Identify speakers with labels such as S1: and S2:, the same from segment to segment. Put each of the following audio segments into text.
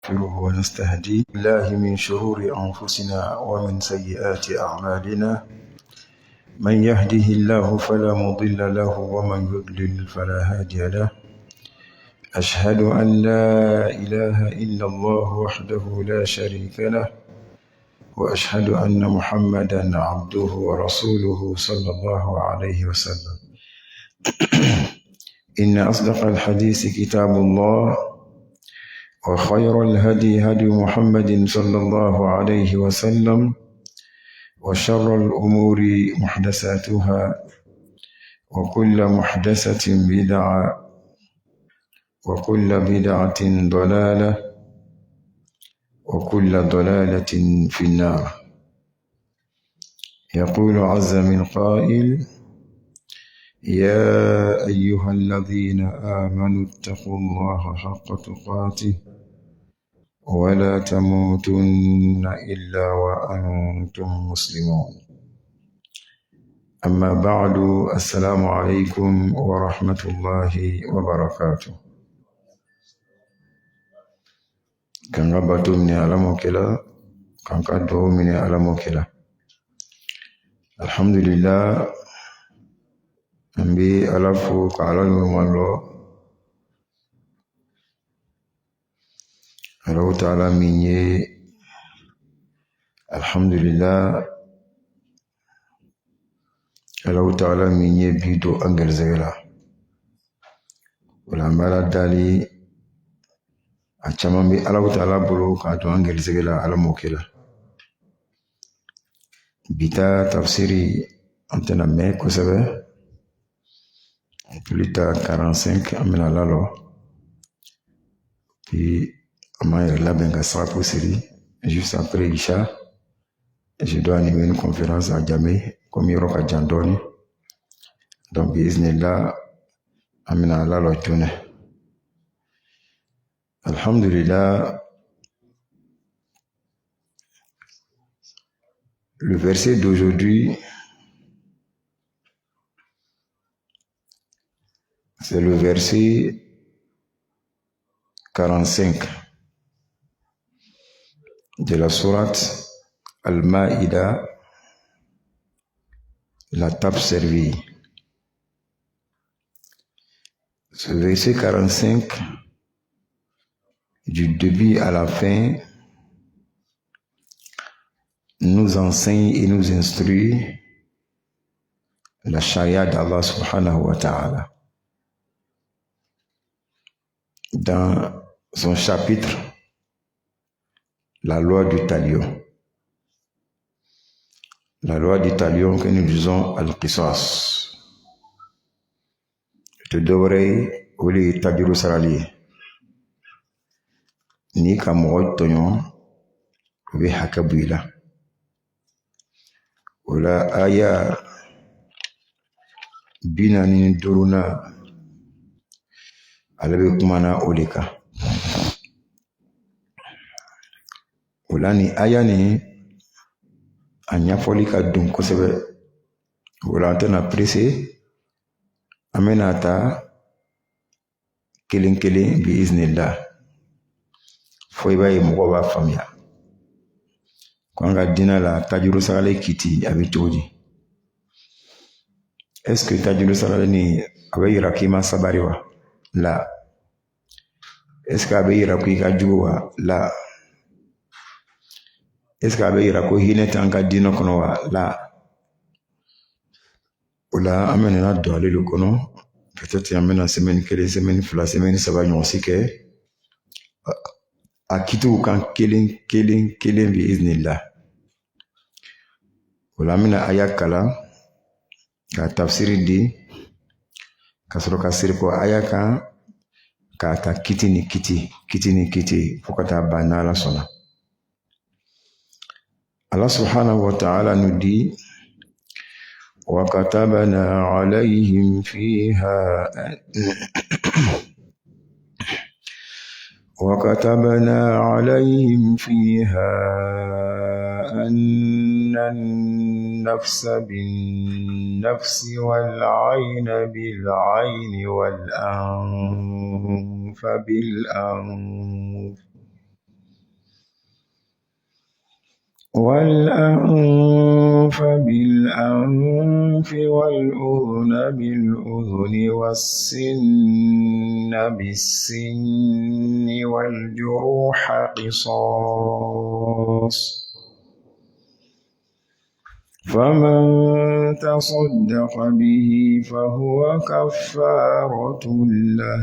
S1: ونستغفره ونستهديه بالله من شرور أنفسنا ومن سيئات أعمالنا من يهده الله فلا مضل له ومن يضلل فلا هادي له أشهد أن لا إله إلا الله وحده لا شريك له وأشهد أن محمدا عبده ورسوله صلى الله عليه وسلم إن أصدق الحديث كتاب الله وخير الهدي هدي محمد صلى الله عليه وسلم وشر الأمور محدثاتها وكل محدثة بدعة وكل بدعة ضلالة وكل ضلالة في النار. يقول عز من قائل: يا أيها الذين آمنوا اتقوا الله حق تقاته ولا تموتن إلا وأنتم مسلمون. أما بعد، السلام عليكم ورحمة الله وبركاته. كان ربطوا من ألمك لا كان قدوا من ألمك لا. الحمد لله أنبي ألفو قالوا المالو الله تعالى مني. الحمد لله الله تعالى مني بيدو أنجل زغلا ولا مالا دالي أشمان بي الله تعالى بلو كاتو أنجل زغلا على موكلا بيتا تفسيري أنتنا ميكو سبه plus tard 45 amena lalo puis amaya la benga sapo siri juste après Isha je dois animer une conférence à Djamé comme yoroka jandoni donc biiznillah amena lalo tune. Alhamdulillah, le verset d'aujourd'hui c'est le verset 45 de la sourate Al-Ma'ida, la table servie. Ce verset 45, du début à la fin, nous enseigne et nous instruit la charia d'Allah subhanahu wa ta'ala. Dans son chapitre, la loi du talion. La loi du talion que nous disons al-qisas. Je te devrais oublier tabiru sarali. Ni ka mɔgɔ tɔɲɔ u bɛ hakɛ bɔ i la. O la aya 45 ale bɛ kumana o de kan. O la ni aya ni a ɲɛfɔli ka don kosɛbɛ. O la an tɛna presse, an bɛna ta kelen kelen bi iznillah fo i b'a ye mɔgɔ b'a faamuya. Ko an ka diinɛ la tajuru sarali kiti a bɛ cogo di? Est-ce que tajuru sarali ni a bɛ yira k'i ma sabari wa? La. Est-ce que a bɛ yira ko i ka jugu wa? La. Est-ce que a bɛ yira ko hinɛ tɛ an ka diinɛ kɔnɔ wa? La. O la an bɛna don ale de kɔnɔ. Peut-être an bɛna semaine kelen, semaine fila, semaine saba ɲɔgɔn si kɛ a kitiw kan kelen kelen kelen bi iznillah. O la an bɛna aya kalan ka tafsiri di ka sɔrɔ ka siri ko aya kan k'a ta kiti ni kiti fo ka taa ban n'Ala sɔnna. Allah subhanahu wa ta'ala nous dit: وَكَتَبْنَا عَلَيْهِمْ فِيهَا أَنَّ النَّفْسَ بِالنَّفْسِ وَالْعَيْنَ بِالْعَيْنِ وَالْأَنْفَ بِالْأَنْفِ والأنف بالأنف والأذن بالأذن والسن بالسن والجروح قصاص فمن تصدق به فهو كفارة له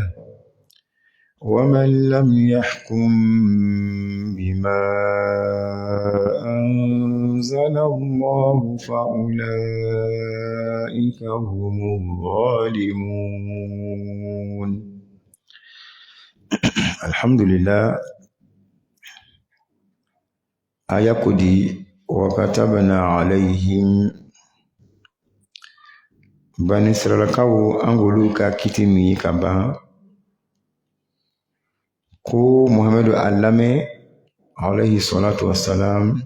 S1: ومن لم يحكم بما أنزل الله فأولئك هم الظالمون. الحمد لله. آية وكتبنا عليهم بني إسرائيل كاو أنغولوكا كتمي كبا ko Muhammadu allame alayhi salatu wassalam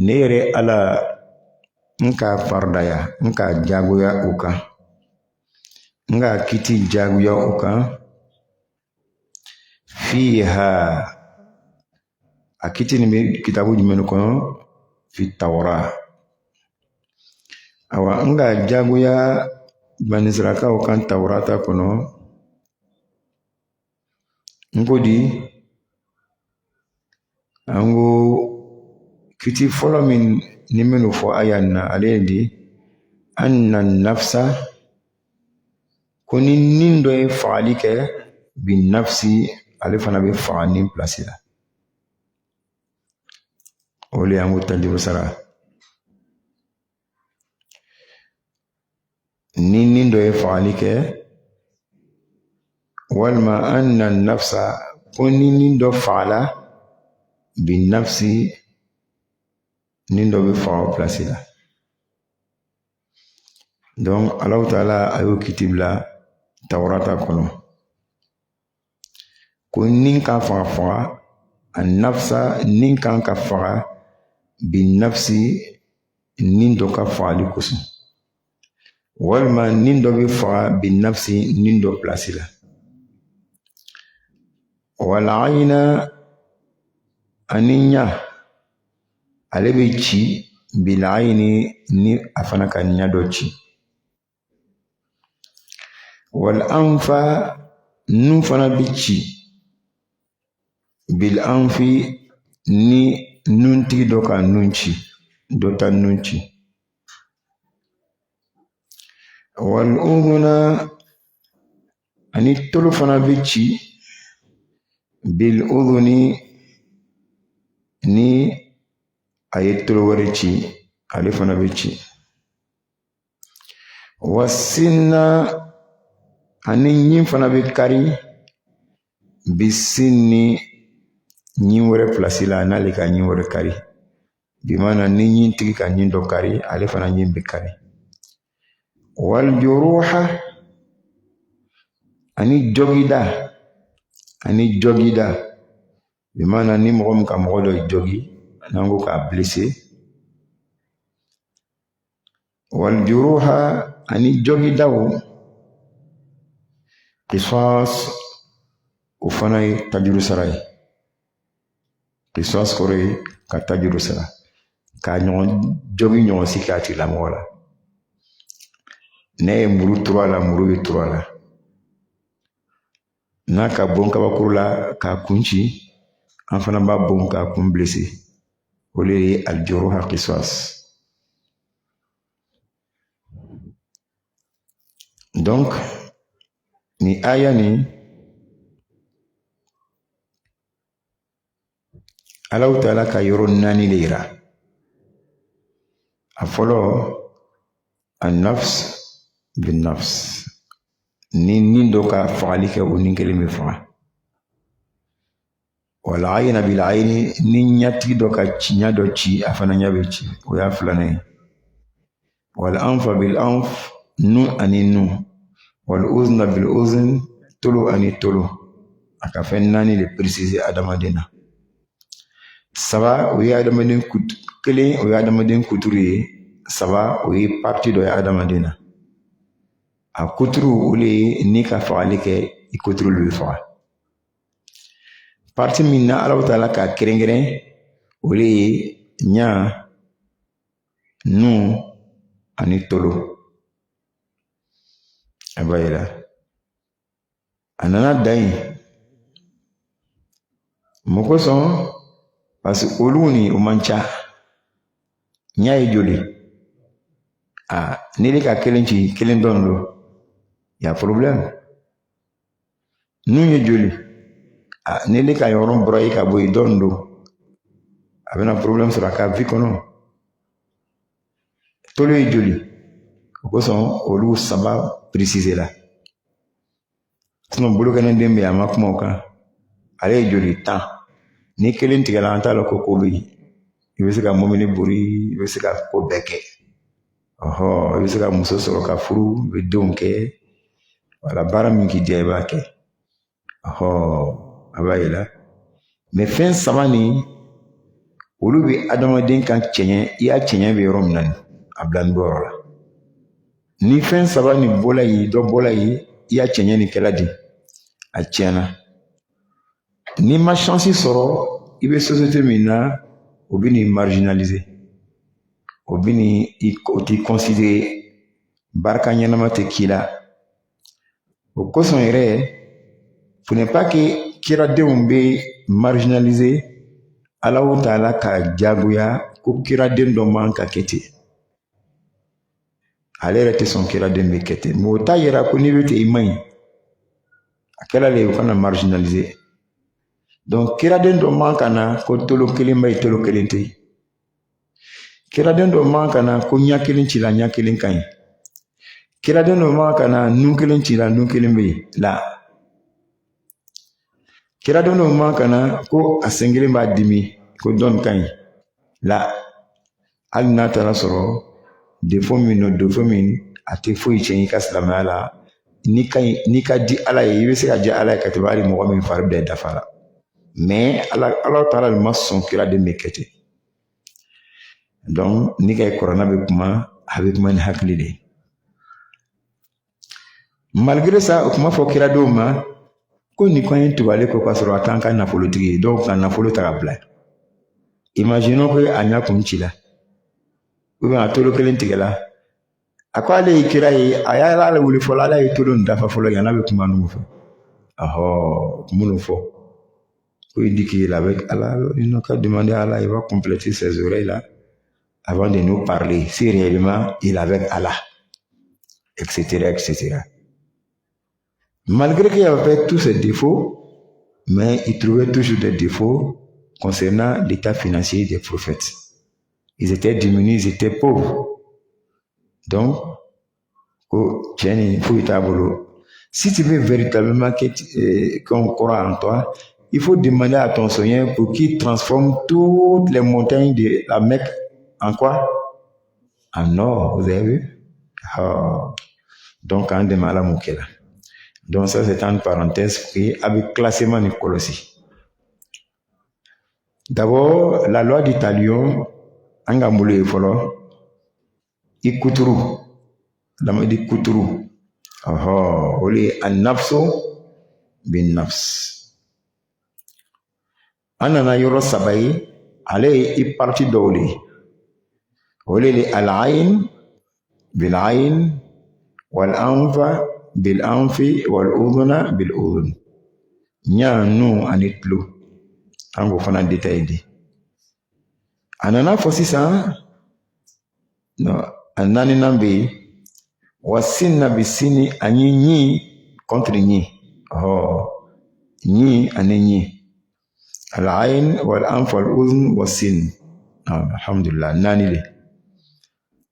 S1: ne yɛrɛ ala nka fardaya nka jagoya o kan nka kiti jagoya o kan fiha a kiti ni bɛ kitabu jumɛn kɔnɔ fi tawra awa nka jagoya bani israilakaw kan tawrata kɔnɔ ngodi ango kiti fɔlɔ min ni minnu fɔ ayan na ale di anna nafsa ko ni nin dɔ ye fagali kɛ bin nafsi ale fana bɛ faga nin place la o le ango talibu sara ni nin dɔ ye fagali kɛ walma anna nafsa ko ni nin dɔ fagala bin nafsi nin dɔ bɛ faga o place la donc Allahu Taala a y'o kiti bila Tawrata kɔnɔ ko nin kan faga a nafsa nin kan ka faga bin nafsi nin dɔ ka fagali kosɔn walima nin dɔ bɛ faga bin nafsi nin dɔ place la wala ayina ani ɲa ale bɛ ci bila ayini ni a fana ka ɲa dɔ ci wala anfa nun fana bɛ ci bil anfi ni nuntigi dɔ ka nun ci dɔ ta nun ci wal udhuna ani tolo fana bɛ ci bil udhuni ni a ye tolo wɛrɛ ci ale fana bɛ ci wasinna ani ɲin fana bɛ kari bisinni ɲin wɛrɛ place la n'ale ka ɲin wɛrɛ kari bimana ni ɲin tigi ka ɲin dɔ kari ale fana ɲin bɛ kari wal juruha ani jogida bimana ni mɔgɔ min ka mɔgɔ dɔ jogi n'an ko k'a blessé wal juruha ani jogidaw qisas o fana ye tajuru sara ye qisas kɔrɔ ye ka tajuru sara k'a ɲɔgɔn jogi ɲɔgɔn si k'a tigilamɔgɔ la ne ye muru turu a la muru bɛ turu a la n'a ka bon kabakuru la k'a kun ci an fana b'a bon k'a kun blessé o le ye aljuruha qisas donc ni aya ni Allahu Taala ka yɔrɔ naani de yira a fɔlɔ an-nafs bin-nafs ni nin dɔ ka fagali kɛ o nin kelen bɛ faga wala ayina bil ayini ni ɲatigi dɔ ka ɲa dɔ ci a fana ɲa bɛ ci o y'a filanan ye wala anfa bil anf nu ani nu wal uzna bil uzn tolo ani tolo a ka fɛn naani de préciser adamaden na saba o ye adamaden kelen o ye adamaden kuturu ye saba o ye parti dɔ ye adamaden na a kuturu o le ye ni ka fagali kɛ i kuturu le bɛ faga parti min na Allahu Taala ka kɛrɛnkɛrɛn o le ye ɲa nu ani tolo a b'a yira a nana dan yen mun kosɔn parce que olu ni o man ca ɲa ye joli n'i bɛ ka kelen ci kelen dɔrɔn don y'a problème nu ye joli n'i bɛ ka yɔrɔ bɔra ka bɔ yen dɔrɔn don a bɛna problème sɔrɔ a ka vie kɔnɔ tolo ye joli o kosɔn olu saba préciser la sinon bolokɛnɛden bɛ yen a ma kuma o kan ale ye joli 10 ni kelen tigɛla an t'a lɔn ko bɛ yen i bɛ se ka mobili bori i bɛ se ka ko bɛɛ kɛ i bɛ se ka muso sɔrɔ ka furu i bɛ denw kɛ wala baara min k'i diya i b'a kɛ a b'a yira mais fɛn saba nin olu bɛ adamaden ka cɛɲɛ i y'a cɛɲɛ bɛ yɔrɔ min na a bila nin yɔrɔ la ni fɛn saba nin bɔla yen dɔ bɔla yen i y'a cɛɲɛ nin kɛla di a tiɲɛna n'i ma chance sɔrɔ i bɛ société min na o bɛ n'i marginaliser o bɛ o t'i considérer barika ɲɛnama tɛ k'i la o kosɔn yɛrɛ ce n'est pas que kiradenw bɛ marginaliser Alahu Taala ka jagoya ko kiraden dɔ man ka kɛ ten ale yɛrɛ tɛ sɔn kiraden bɛ kɛ ten mais o t'a yira ko n'i bɛ ten i man ɲi a kɛra le o kana marginaliser donc kiraden dɔ man ka na ko tolo kelen bɛ yen tolo kelen tɛ yen kiraden dɔ man ka na ko ɲɛ kelen ci la ɲɛ kelen ka ɲi kiraden dɔ man ka na nun kelen ci la nun kelen bɛ yen la kiraden dɔ man ka na ko a sen kelen b'a dimi ko dɔn ka ɲi la hali n'a taara sɔrɔ défaut min don défaut min a tɛ foyi tiɲɛ i ka silamɛya la n'i ka di ala ye i bɛ se ka di ala ye ka tɛmɛ hali mɔgɔ min fari bɛɛ dafara mais ala taala ma sɔn kiraden bɛ kɛ ten donc n'i ka kuranɛ bɛ kuma a bɛ kuma ni hakili de ye malgré ça o kuma fɔ kiradenw ma ko nin ko in tugale ko k'a sɔrɔ a t'an ka nafolotigi ye dɔw ka nafolo ta ka bila imaginons que a ɲa kun ci la ou bien a tolo kelen tigɛla a ko ale ye kira ye a y'ale wuli fɔlɔ ala ye tolo nin dafa fɔlɔ yan'a bɛ kuma ninnu fɛ minnu fɔ ko il dit qu'il est avec Allah il n'a qu'à demander à Allah il va compléter ses oreilles là avant de nous parler si réellement il est avec Allah etc etc malgré qu'il avait tous ses défauts mais il trouvait toujours des défauts concernant l'état financier des prophètes. Ils étaient diminués, ils étaient pauvres. Donc, si tu veux véritablement qu'on croit en toi, il faut demander à ton Seigneur pour qu'il transforme toutes les montagnes de la Mecque en quoi? En or, vous avez vu? Donc, on demande à Moukela. Donc, ça, c'est une parenthèse qui avec classement de Colossi. D'abord, la loi du talion, anga mule folo, ikuturu, dama di kuturu, oli an-nafsu bin nafs. Anana yoro sabai, ale i parti doli, oli li al-ayn bil ayn, wal anfa bil anfi, wal udhuna bil udhun. Nya nu anitlu. An b'o fana détail di a nana fɔ sisan a naaninan bɛ yen wa sinna bi sini ani ɲi contre ɲi ɲi ani ɲi al-ayn wal anf wal udhun wa sin alhamdulillah naani le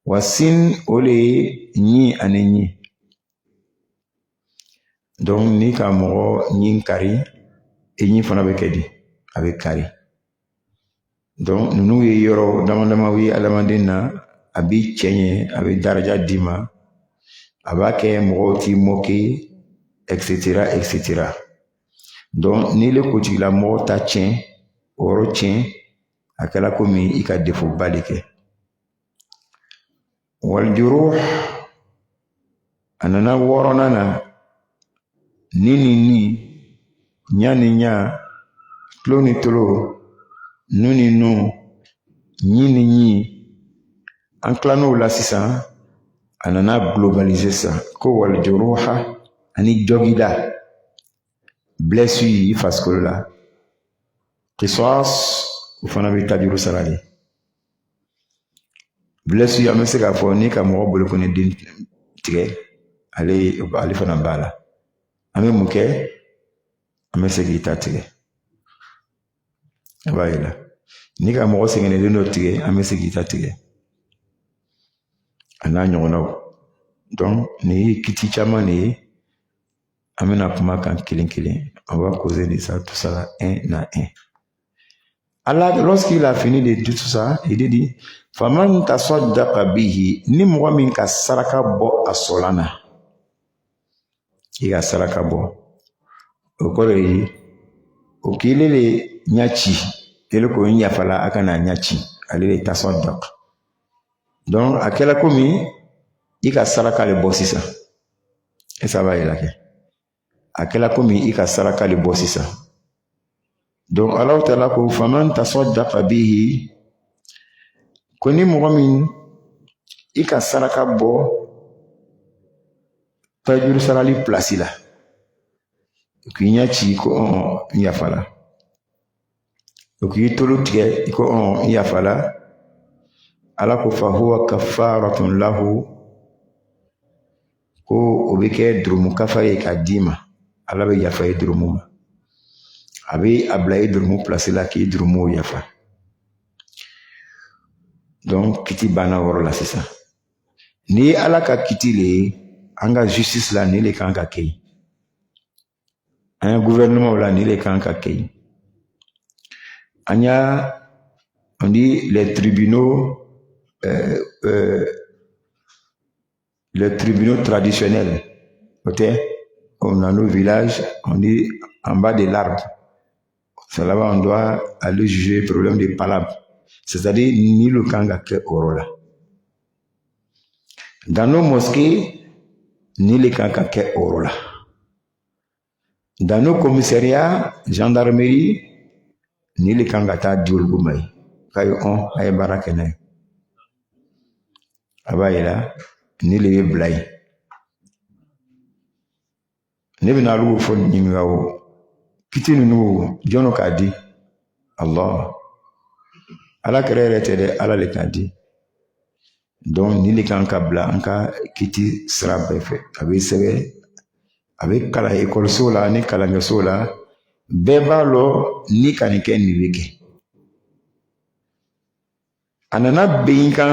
S1: wa sin o le ye ɲi ani ɲi donc ni ka mɔgɔ ɲi kari e ɲi fana bɛ kɛ di a bɛ kari donc ninnu ye yɔrɔ dama dama ye adamaden na a b'i cɛ ɲɛ a bɛ daraja d'i ma a b'a kɛ mɔgɔw t'i moquer etc etc donc n'i le kotigila mɔgɔ ta tiɲɛ o yɔrɔ tiɲɛ a kɛra komi i ka défaut ba de kɛ walijuru a nana wɔɔrɔnan na ni ɲa ni ɲa tulo ni tolo nu ni nu ni en clano la sisan anana globaliser ça ko wal juruha ani jogida blessure faskolo la qisas u fana bi tabiru sarali blessure amese ka fo ni ka mo bolo ko ne din tigɛ ale fana b'a la an bɛ mun kɛ an bɛ segin i ta tigɛ a b'a yira ni ka mɔgɔ sɛgɛnnen dɔ tigɛ an bɛ segin i ta tigɛ a n'a ɲɔgɔnnaw donc nin ye kiti caman de ye an bɛna kuma kan kelen kelen on va causer de ça tout ça un à un. Allah, lorsqu'il a fini de tout ça, il dit faman tasaddaqa bihi, ni mɔgɔ min ka saraka bɔ a sɔla na i ka saraka bɔ o kɔrɔ ye o k'ile de ɲa ci ele ko n yafala a kana ɲa ci ale de tasaddaq donc a kɛla komi i ka saraka le bɔ sisan esa b'a yira kɛ a kɛla komi i ka saraka le bɔ sisan donc Allah Ta'ala ko faman tasaddaqa bihi ko ni mɔgɔ min i ka saraka bɔ tajuru sarali place la k'i ɲa ci ko n yafala o k'i tolo tigɛ i ko n yafala Allah ko fa huwa kafaratun lahu ko o bɛ kɛ durumu kafa ye k'a d'i ma Allah bɛ yafa ye durumu ma a bɛ a bila i durumu place la k'i durumu yafa donc kiti banna yɔrɔ la sisan ni ye Allah ka kiti le ye an ka justice la ni le kan ka kɛ yen an ka gouvernement la ni le kan ka kɛ yen an y'a on dit les tribunaux traditionnels dans nos villages on dit en bas de l'arbre. C'est là-bas on doit aller juger le problème des palabres. C'est-à-dire, ni le kanga ke orola. Dans nos mosquées, ni le kanga ke orola. Dans nos commissariats, gendarmerie, ni le kanga ta diolgumai. Kayo on, aye barakene. Abayela, ni le blay. Ne bina lu fo nyingawo. Kiti nunu jono kadi Allah ala kɛrɛ tɛ dɛ ala le kan di donc ni le kan ka bila an ka kiti sira bɛɛ fɛ a bɛ sɛbɛn a bɛ kalan ekɔliso la ni kalankɛso la bɛɛ b'a lɔ ni ka nin kɛ nin bɛ kɛ a nana bɛn kan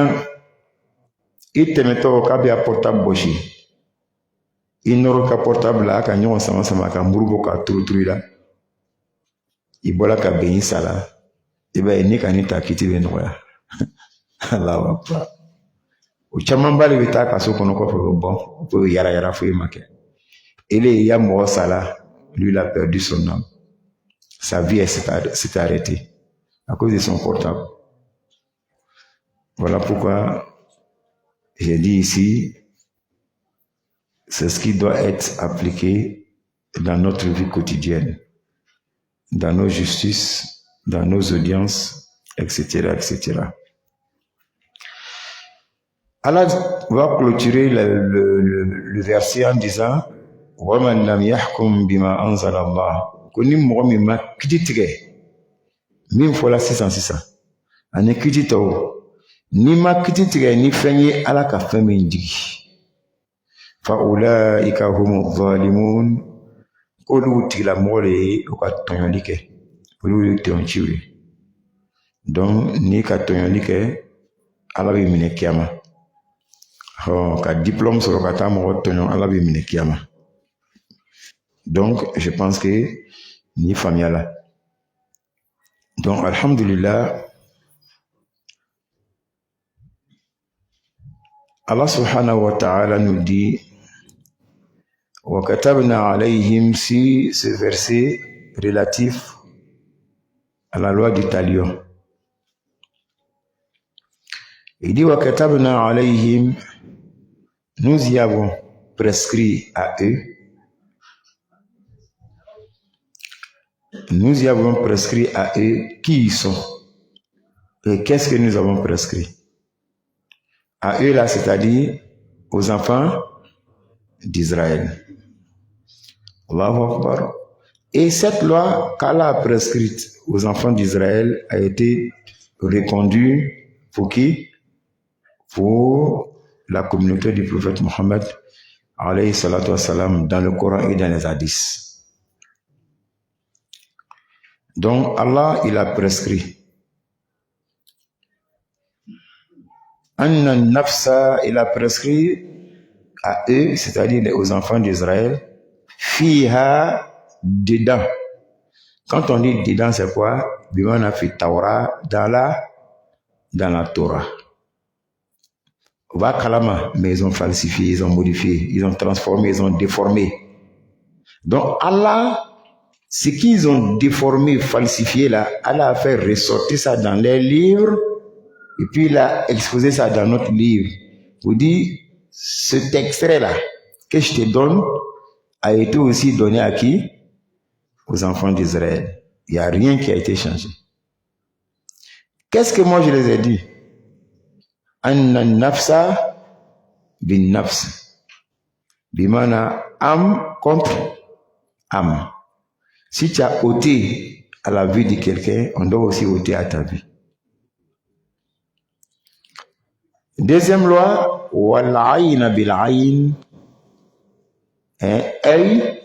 S1: i tɛmɛtɔ k'a bɛ a portable bɔsi i nɔrɔ ka portable la a ka ɲɔgɔn sama sama ka muru bɔ ka turu turu i la i bɔra ka bɛn i sala i b'a ye ne ka nin ta kiti bɛ nɔgɔya Allahu akbar o camanba de bɛ taa kaso kɔnɔ kɔfɛ o bɛ bɔ o bɛ yara yara foyi ma kɛ ele il y a mɔgɔ sala lui il a perdu son âme sa vie s'est arrêtée à cause de son portable voilà pourquoi j'ai dit ici c'est ce qui doit être appliqué dans notre vie quotidienne dans nos justices, dans nos audiences, etc., etc. Allah va clôturer le verset en disant وَمَنْ لَمْ يَحْكُمْ بِمَا أَنزَلَ اللَّهُ ko ni mɔgɔ min ma kiti tigɛ min fɔla sisan ani kiti tɔw ni ma kiti tigɛ ni fɛn ye Allah ka fɛn min jigi فَأُولَئِكَ هُمُ الظَّالِمُونَ olu tigilamɔgɔ de ye u ka tɔɲɔli kɛ olu ye tɔɲɔciw ye donc n'i ka tɔɲɔli kɛ Ala b'i minɛ kiyama ka diplôme sɔrɔ ka taa mɔgɔ tɔɲɔ Ala b'i minɛ kiyama donc je pense que ni faamuya la donc alhamdulillah Allah subhanahu wa ta'ala nous dit وَكَتَبْنَا عَلَيْهِمْ si ce verset relatif à la loi du talion. Il dit وَكَتَبْنَا عَلَيْهِمْ nous y avons prescrit à eux. Nous y avons prescrit à eux qui ils sont. Et qu'est-ce que nous avons prescrit? À eux là, c'est-à-dire aux enfants d'Israël. Allahu Akbar. Et cette loi qu'Allah a prescrite aux enfants d'Israël a été reconduite pour qui? Pour la communauté du prophète Mohammed alayhi salatu wassalam, dans le Coran et dans les hadiths. Donc Allah, il a prescrit. Anna nafsa, il a prescrit à eux, c'est-à-dire aux enfants d'Israël, fiha, dedans. Quand on dit dedans, c'est quoi? On a fait Taura dans la Torah. Va kalama, mais ils ont falsifié, ils ont modifié, ils ont transformé, ils ont déformé. Donc Allah, ce qu'ils ont déformé, falsifié là, Allah a fait ressortir ça dans les livres et puis il a exposé ça dans notre livre. Vous dites, cet extrait-là que je te donne a été aussi donné à qui? Aux enfants d'Israël. Il n'y a rien qui a été changé. Qu'est-ce que moi je les ai dit? Anna nafsa bin nafs. Bimana âme contre âme. Si tu as ôté à la vie de quelqu'un, on doit aussi ôter à ta vie. Deuxième loi, wal ayn bil ayn. Œil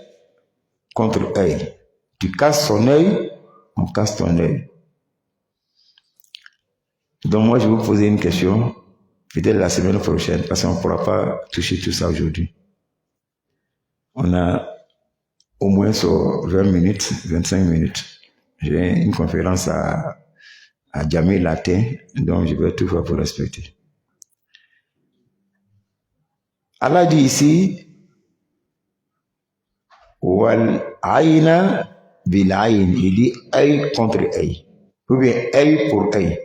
S1: contre œil. Tu casses son œil, on casse ton œil. Donc moi je vais vous poser une question, peut-être la semaine prochaine, parce qu'on ne pourra pas toucher tout ça aujourd'hui. On a au moins sur 20 minutes, 25 minutes. J'ai une conférence à Djamé Latin, donc je vais tout faire pour respecter. Allah dit ici, wal aïna bil aïn, il dit œil contre œil, ou bien œil pour œil.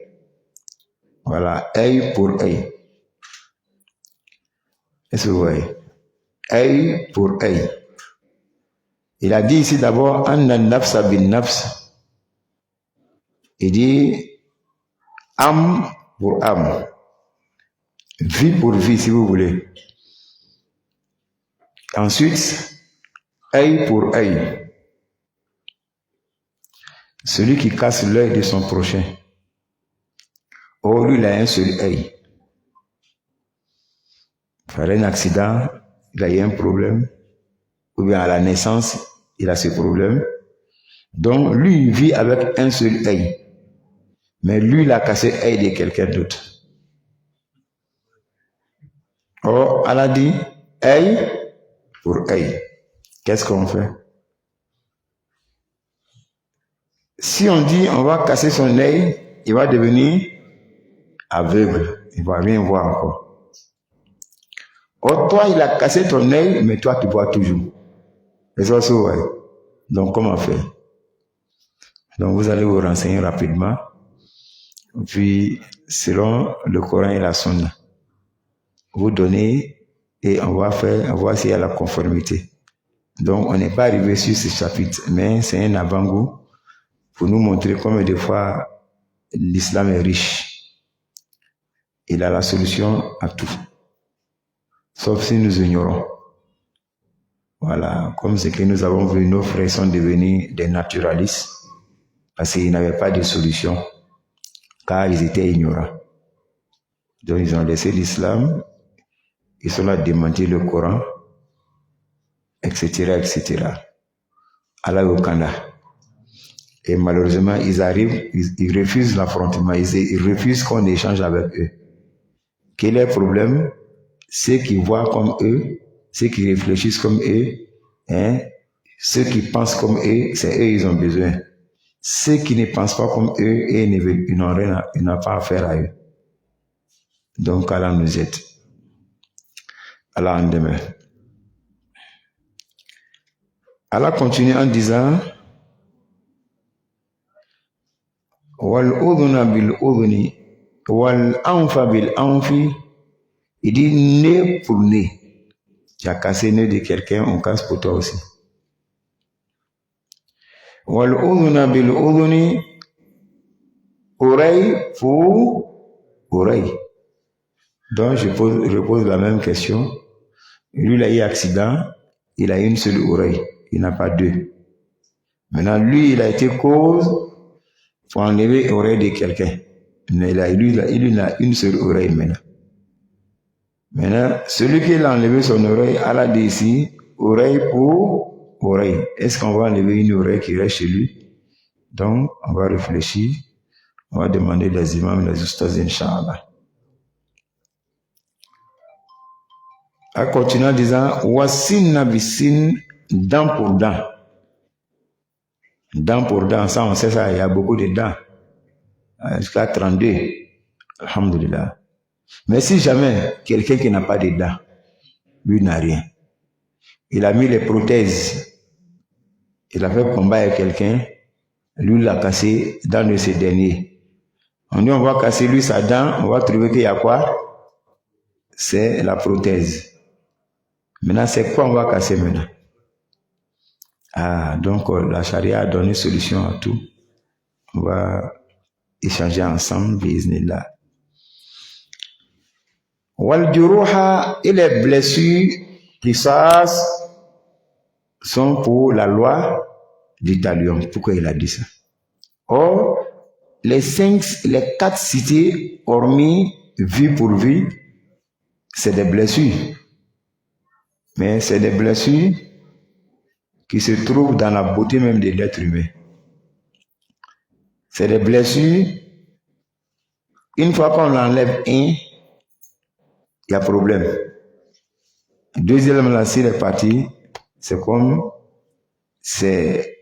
S1: Voilà, œil pour œil. Est-ce que vous voyez? Œil pour œil. Il a dit ici d'abord, anna nafsa bin nafs. Il dit âme pour âme, vie pour vie, si vous voulez. Ensuite, œil pour œil. Celui qui casse l'œil de son prochain. Oh, lui, il a un seul œil. Faire un accident, il a eu un problème. Ou bien à la naissance, il a ce problème. Donc, lui, il vit avec un seul œil. Mais lui, il a cassé l'œil de quelqu'un d'autre. Oh, Allah dit, œil pour œil. Qu'est-ce qu'on fait? Si on dit, on va casser son œil, il va devenir aveugle. Il ne va rien voir encore. Oh, toi, il a cassé ton œil, mais toi, tu vois toujours. Et ça, c'est vrai. Donc, comment faire? Donc, vous allez vous renseigner rapidement. Puis, selon le Coran et la Sunna, vous donnez et on va essayer à la conformité. Donc, on n'est pas arrivé sur ce chapitre, mais c'est un avant-goût pour nous montrer comment des fois l'islam est riche. Il a la solution à tout. Sauf si nous ignorons. Voilà, comme ce que nous avons vu, nos frères sont devenus des naturalistes parce qu'ils n'avaient pas de solution, car ils étaient ignorants. Donc ils ont laissé l'islam, ils sont là à démentir le Coran, etc., etc. Allah au Canada. Et malheureusement, ils arrivent, ils refusent l'affrontement, ils refusent qu'on échange avec eux. Quel est le problème? Ceux qui voient comme eux, ceux qui réfléchissent comme eux, ceux qui pensent comme eux, c'est eux ils ont besoin. Ceux qui ne pensent pas comme eux, ils n'ont pas affaire à eux. Donc Allah nous aide. Allah en demeure. Allah continue en disant wal udhuna bil udhuni wal anfa bil anfi. Il dit nez pour nez. Tu as cassé le nez de quelqu'un, on casse pour toi aussi. Wal udhuna bil udhuni, Oreille pour oreille. Donc, je pose la même question. Lui, il a eu accident, il a une seule oreille, il n'a pas deux. Maintenant, lui, il a été cause pour enlever l'oreille de quelqu'un. Mais il a une seule oreille maintenant. Maintenant, celui qui a enlevé son oreille, Allah dit ici, oreille pour oreille. Est-ce qu'on va enlever une oreille qui reste chez lui? Donc, on va réfléchir. On va demander les imams, les ustaz, Inch'Allah. En continuant en disant, wassin bisin, dent pour dent. Dent pour dent, ça on sait ça, il y a beaucoup de dents. Jusqu'à 32. Alhamdulillah. Mais si jamais quelqu'un qui n'a pas de dents, lui n'a rien. Il a mis les prothèses. Il a fait combat avec quelqu'un, lui l'a cassé dans de ses derniers. On dit on va casser lui sa dent, on va trouver qu'il y a quoi? C'est la prothèse. Maintenant, c'est quoi on va casser maintenant? Ah, donc la charia a donné solution à tout. On va échanger ensemble, bismillah. Wal juruha, et les blessures qui sont pour la loi du talion. Pourquoi il a dit ça? Or, les 4 cités, hormis vie pour vie, c'est des blessures. Mais c'est des blessures qui se trouvent dans la beauté même de l'être humain. C'est des blessures, une fois qu'on enlève un, il y a problème. Deuxièmement, si les parties, c'est comme, c'est,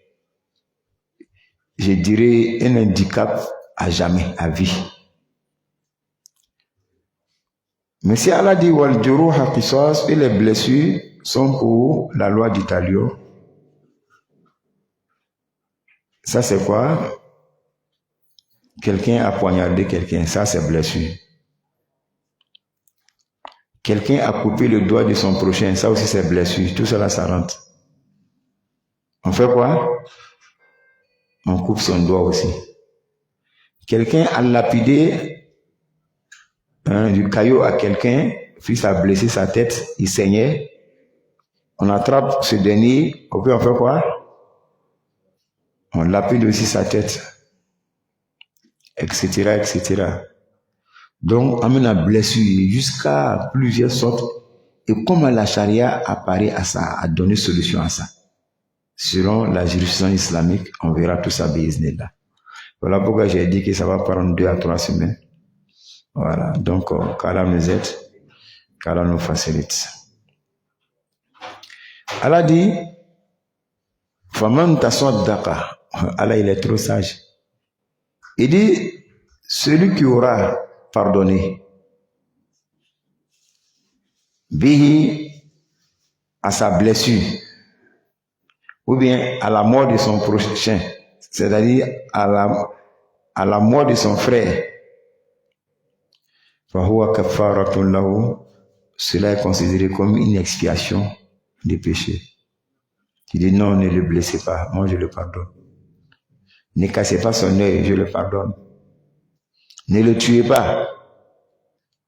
S1: je dirais, un handicap à jamais, à vie. Mais si Allah dit, wal juruha qisas, et les blessures sont pour la loi du talion, ça c'est quoi? Quelqu'un a poignardé quelqu'un, ça c'est blessure. Quelqu'un a coupé le doigt de son prochain, ça aussi c'est blessure. Tout cela, ça rentre. On fait quoi? On coupe son doigt aussi. Quelqu'un a lapidé du caillou à quelqu'un, puis ça a blessé sa tête, il saignait. On attrape ce dernier, puis on fait quoi? On lapide aussi sa tête, etc., etc. Donc, on amène la blessure jusqu'à plusieurs sortes. Et comment la charia apparaît à ça, a donné solution à ça. Selon la jurisprudence islamique, on verra tout ça, biiznillah. Voilà pourquoi j'ai dit que ça va prendre 2 à 3 semaines. Voilà, donc, qu'Allah nous aide, qu'Allah nous facilite. Allah dit, Faman tasaddaqa. Allah, il est trop sage. Il dit, celui qui aura pardonné, bihi, à sa blessure, ou bien à la mort de son prochain, c'est-à-dire à la mort de son frère, fahuwa kafaratun lahu, cela est considéré comme une expiation des péchés. Il dit non, ne le blessez pas, moi je le pardonne. Ne cassez pas son œil, je le pardonne. Ne le tuez pas,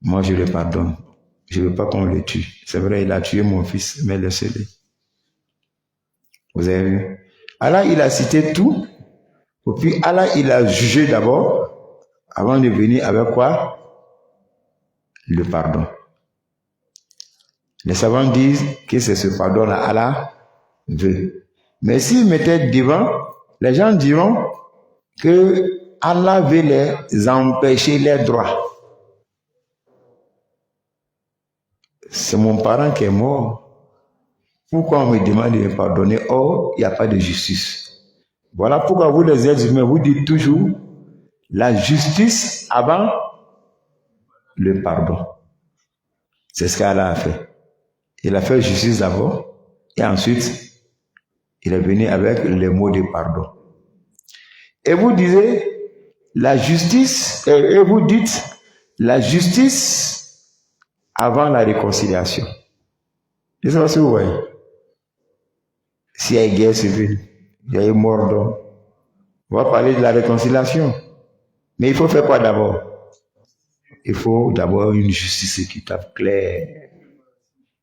S1: moi je le pardonne. Je ne veux pas qu'on le tue. C'est vrai, il a tué mon fils, mais laissez-le. Vous avez vu? Allah, il a cité tout. Et puis Allah, il a jugé d'abord, avant de venir avec quoi? Le pardon. Les savants disent que c'est ce pardon-là, Allah veut. Mais s'ils mettaient devant, les gens diront que Allah veut les empêcher les droits. C'est mon parent qui est mort. Pourquoi on me demande de me pardonner? Or, il n'y a pas de justice. Voilà pourquoi vous les êtres humains, vous dites toujours la justice avant le pardon. C'est ce qu'Allah a fait. Il a fait justice d'abord et ensuite il est venu avec les mots de pardon. Et vous disiez la justice, et vous dites la justice avant la réconciliation. Je ne sais pas si vous voyez. S'il y a une guerre civile, il y a une mort d'homme, on va parler de la réconciliation. Mais il faut faire quoi d'abord? Il faut d'abord une justice équitable, claire,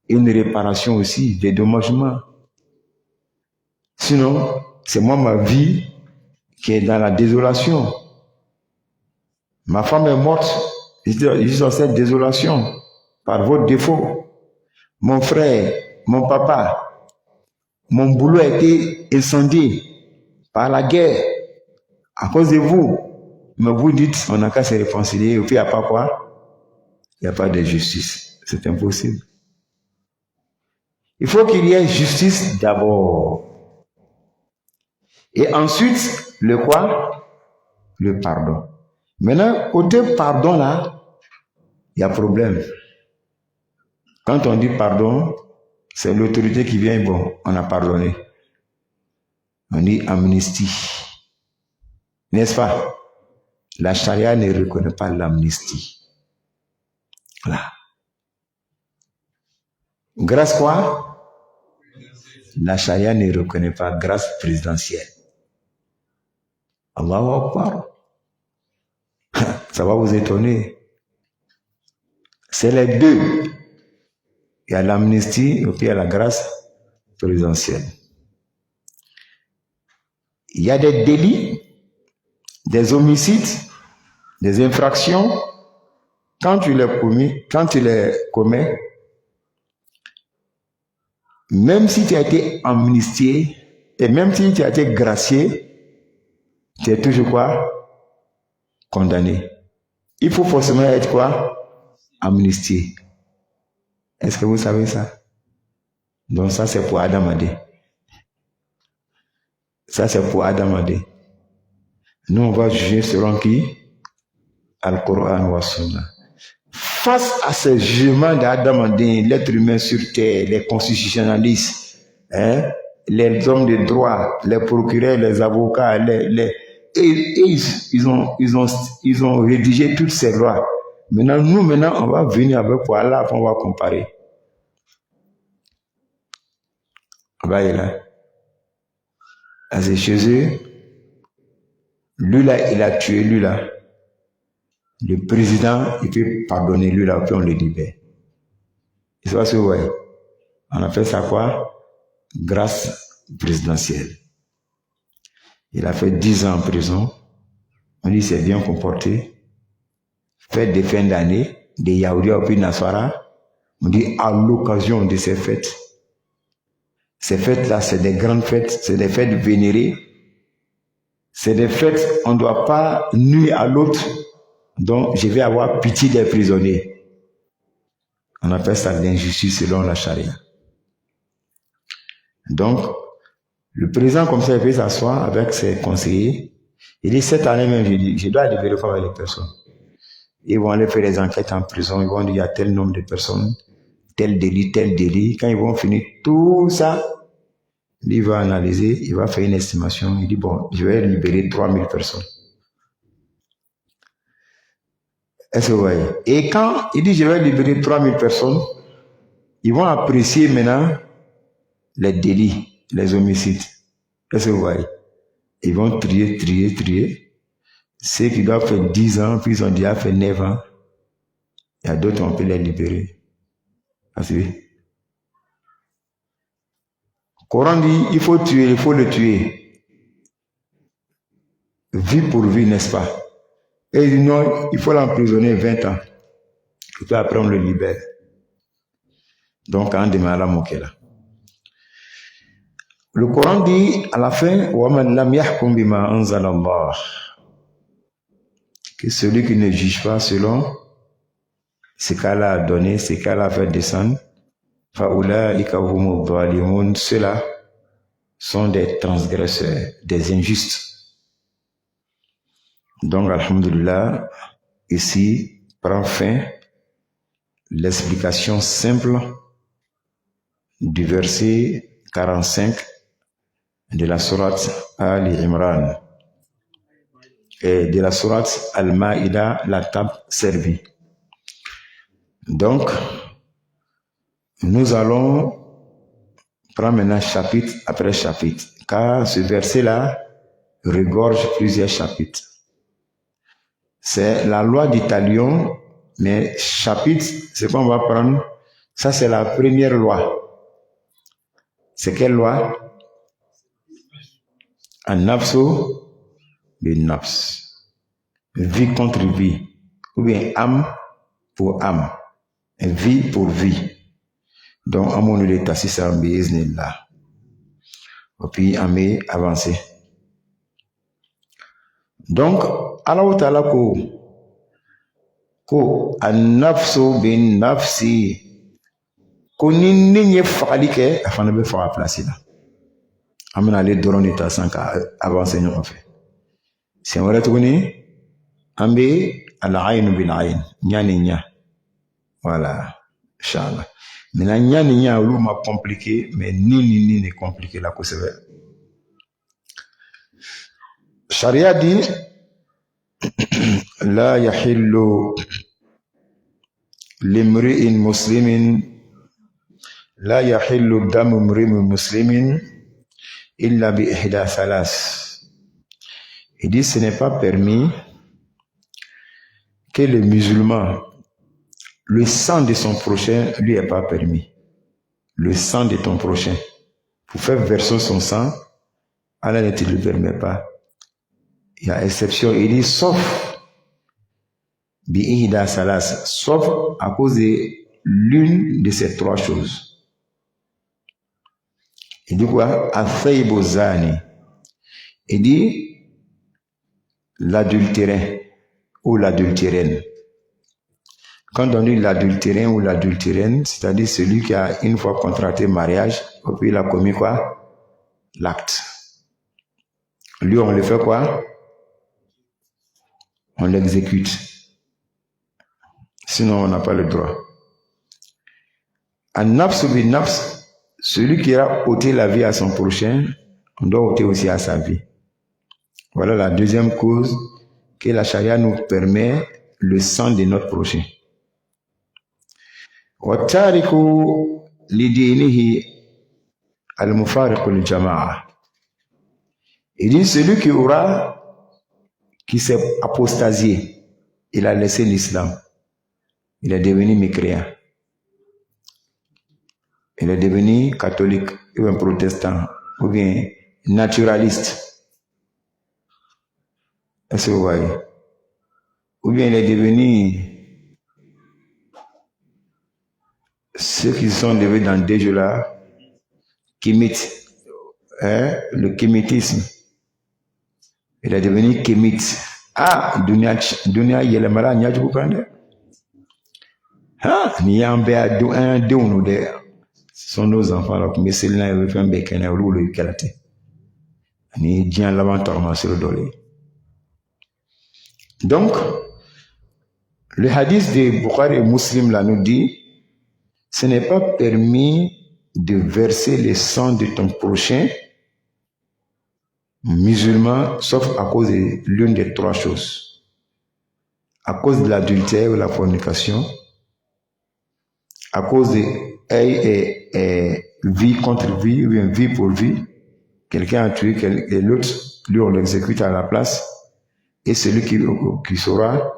S1: une réparation aussi, des dédommagements. Sinon, c'est moi ma vie qui est dans la désolation. Ma femme est morte, je suis dans cette désolation par votre défaut. Mon frère, mon papa, mon boulot a été incendié par la guerre à cause de vous. Mais vous dites, on n'a qu'à se réconcilier, et puis il n'y a pas quoi? Il n'y a pas de justice. C'est impossible. Il faut qu'il y ait justice d'abord. Et ensuite, le quoi? Le pardon. Maintenant, côté pardon là, il y a problème. Quand on dit pardon, c'est l'autorité qui vient, bon, on a pardonné. On dit amnistie. N'est-ce pas? La charia ne reconnaît pas l'amnistie. Voilà. Grâce quoi? La charia ne reconnaît pas grâce présidentielle. Allahu Akbar. Ça va vous étonner. C'est les deux. Il y a l'amnistie et puis il y a la grâce présidentielle. Il y a des délits, des homicides, des infractions. Quand tu les commets, même si tu as été amnistié et même si tu as été gracié, tu es toujours quoi? Condamné. Il faut forcément être quoi? Amnistié. Est-ce que vous savez ça? Donc ça c'est pour Adam Adé. Ça c'est pour Adam Adé. Nous on va juger selon qui? Al-Qur'an wa Sunna. Face à ce jugement d'Adam Adé, l'être humain sur terre, les constitutionnalistes, les hommes de droit, les procureurs, les avocats, ils ont rédigé toutes ces lois. Maintenant, on va venir avec quoi là, on va comparer. Voyez là. C'est chez eux. Lui là, il a tué lui là. Le président, il peut pardonner lui là, puis on le libère. Et ça, c'est ouais. On appelle ça quoi? Grâce présidentielle. Il a fait 10 ans en prison. On dit c'est bien comporté. Fête de fin d'année, des Yaoudis au Pays Naswara. On dit à l'occasion de ces fêtes. Ces fêtes-là, c'est des grandes fêtes, c'est des fêtes vénérées. C'est des fêtes, on ne doit pas nuire à l'autre. Donc, je vais avoir pitié des prisonniers. On appelle ça l'injustice selon la charia. Donc, le président, comme ça, il peut s'asseoir avec ses conseillers. Il dit, cette année même, je dois libérer comme les personnes. Ils vont aller faire des enquêtes en prison. Ils vont dire, il y a tel nombre de personnes, tel délit, tel délit. Quand ils vont finir tout ça, il va analyser, il va faire une estimation. Il dit, bon, je vais libérer 3000 personnes. Est-ce que vous voyez? Et quand il dit, je vais libérer 3000 personnes, ils vont apprécier maintenant les délits, les homicides. Est-ce que vous voyez? Ils vont trier. Ceux qui doivent faire 10 ans, puis ils ont déjà fait 9 ans. Il y a d'autres, on peut les libérer. Parce que le Coran dit, il faut tuer, il faut le tuer. Vie pour vie, n'est-ce pas? Et il dit non, il faut l'emprisonner 20 ans. Et puis après, on le libère. Donc, on démarre la moquette. Le Coran dit à la fin, وَمَنْ لَمْ يَحْكُمْ بِمَا أَنزَلَ اللَّهُ, que celui qui ne juge pas selon ce qu'Allah a donné, ce qu'Allah a fait descendre, فَأُولَٰئِكَ هُمُ الظَّالِمُونَ, ceux-là sont des transgresseurs, des injustes. Donc, alhamdulillah, ici prend fin l'explication simple du verset 45 de la sourate Al-Imran et de la sourate Al-Ma'ida, la table servie. Donc, nous allons prendre maintenant chapitre après chapitre, car ce verset-là regorge plusieurs chapitres. c'est la loi du talion, mais chapitre, ce qu'on va prendre, ça c'est la première loi. C'est quelle loi? An-nafsu bin-nafs. Vie contre vie. Ou bien âme pour âme. Vie pour vie. Donc, à mon état, si ça me là. Et puis, à me avancer. Donc, Allah Ta'ala ko an-nafsu bin-nafsi. Ko ni n'y fagali ke afana be fa place là amena le doron eta sans ka avancer ñu fait c'est vrai tout ni ambe al-ayn bil-ayn ñani ña voilà inchallah mais ñani ña lu ma compliqué mais ni ne compliqué là ko c'est vrai sharia dit la yahillu limri'in muslimin لا يحل دم امرئ مسلم إلا بإحدى ثلاث. Il dit ce n'est pas permis que le musulman, le sang de son prochain lui est pas permis. Le sang de ton prochain, pour faire verser son sang, Allah ne te le permet pas. Il y a exception, il dit sauf bi'ihda salas, sauf à cause de l'une de ces trois choses. Il dit quoi? Athaybu zani. Il dit l'adultérin ou l'adultérine. Quand on dit l'adultérin ou l'adultérine, c'est-à-dire celui qui a une fois contracté mariage, et puis il a commis quoi? L'acte. Lui, on le fait quoi? On l'exécute. Sinon, on n'a pas le droit. An-nafsu bin-nafs, celui qui a ôté la vie à son prochain, on doit ôter aussi à sa vie. Voilà la deuxième cause que la charia nous permet, le sang de notre prochain. وَالتَّارِكُ لِدِينِهِ الْمُفَارِقُ لِلْجَمَاعَةِ. Il dit celui qui s'est apostasié, il a laissé l'islam, il est devenu mécréant. Il est devenu catholique, ou bien protestant, ou bien naturaliste. Est-ce que vous voyez? Ou bien il est devenu ceux qui sont devenus dans des jours-là, kémites, le kémitisme. Il est devenu kémite. Ah, dunia yelemala nya jubu kande. Ah, ni yambe un déonu de. Ce sont nos enfants là, mais c'est là où ils font béquin et où le calate. Ni dien l'avantage sur le dolé. Donc, le hadith de Bukhari et Muslim là nous dit, ce n'est pas permis de verser le sang de ton prochain musulman, sauf à cause de l'une des trois choses. À cause de l'adultère ou la fornication, à cause de vie contre vie, ou bien vie pour vie, quelqu'un a tué et l'autre, lui on l'exécute à la place, et celui qui sera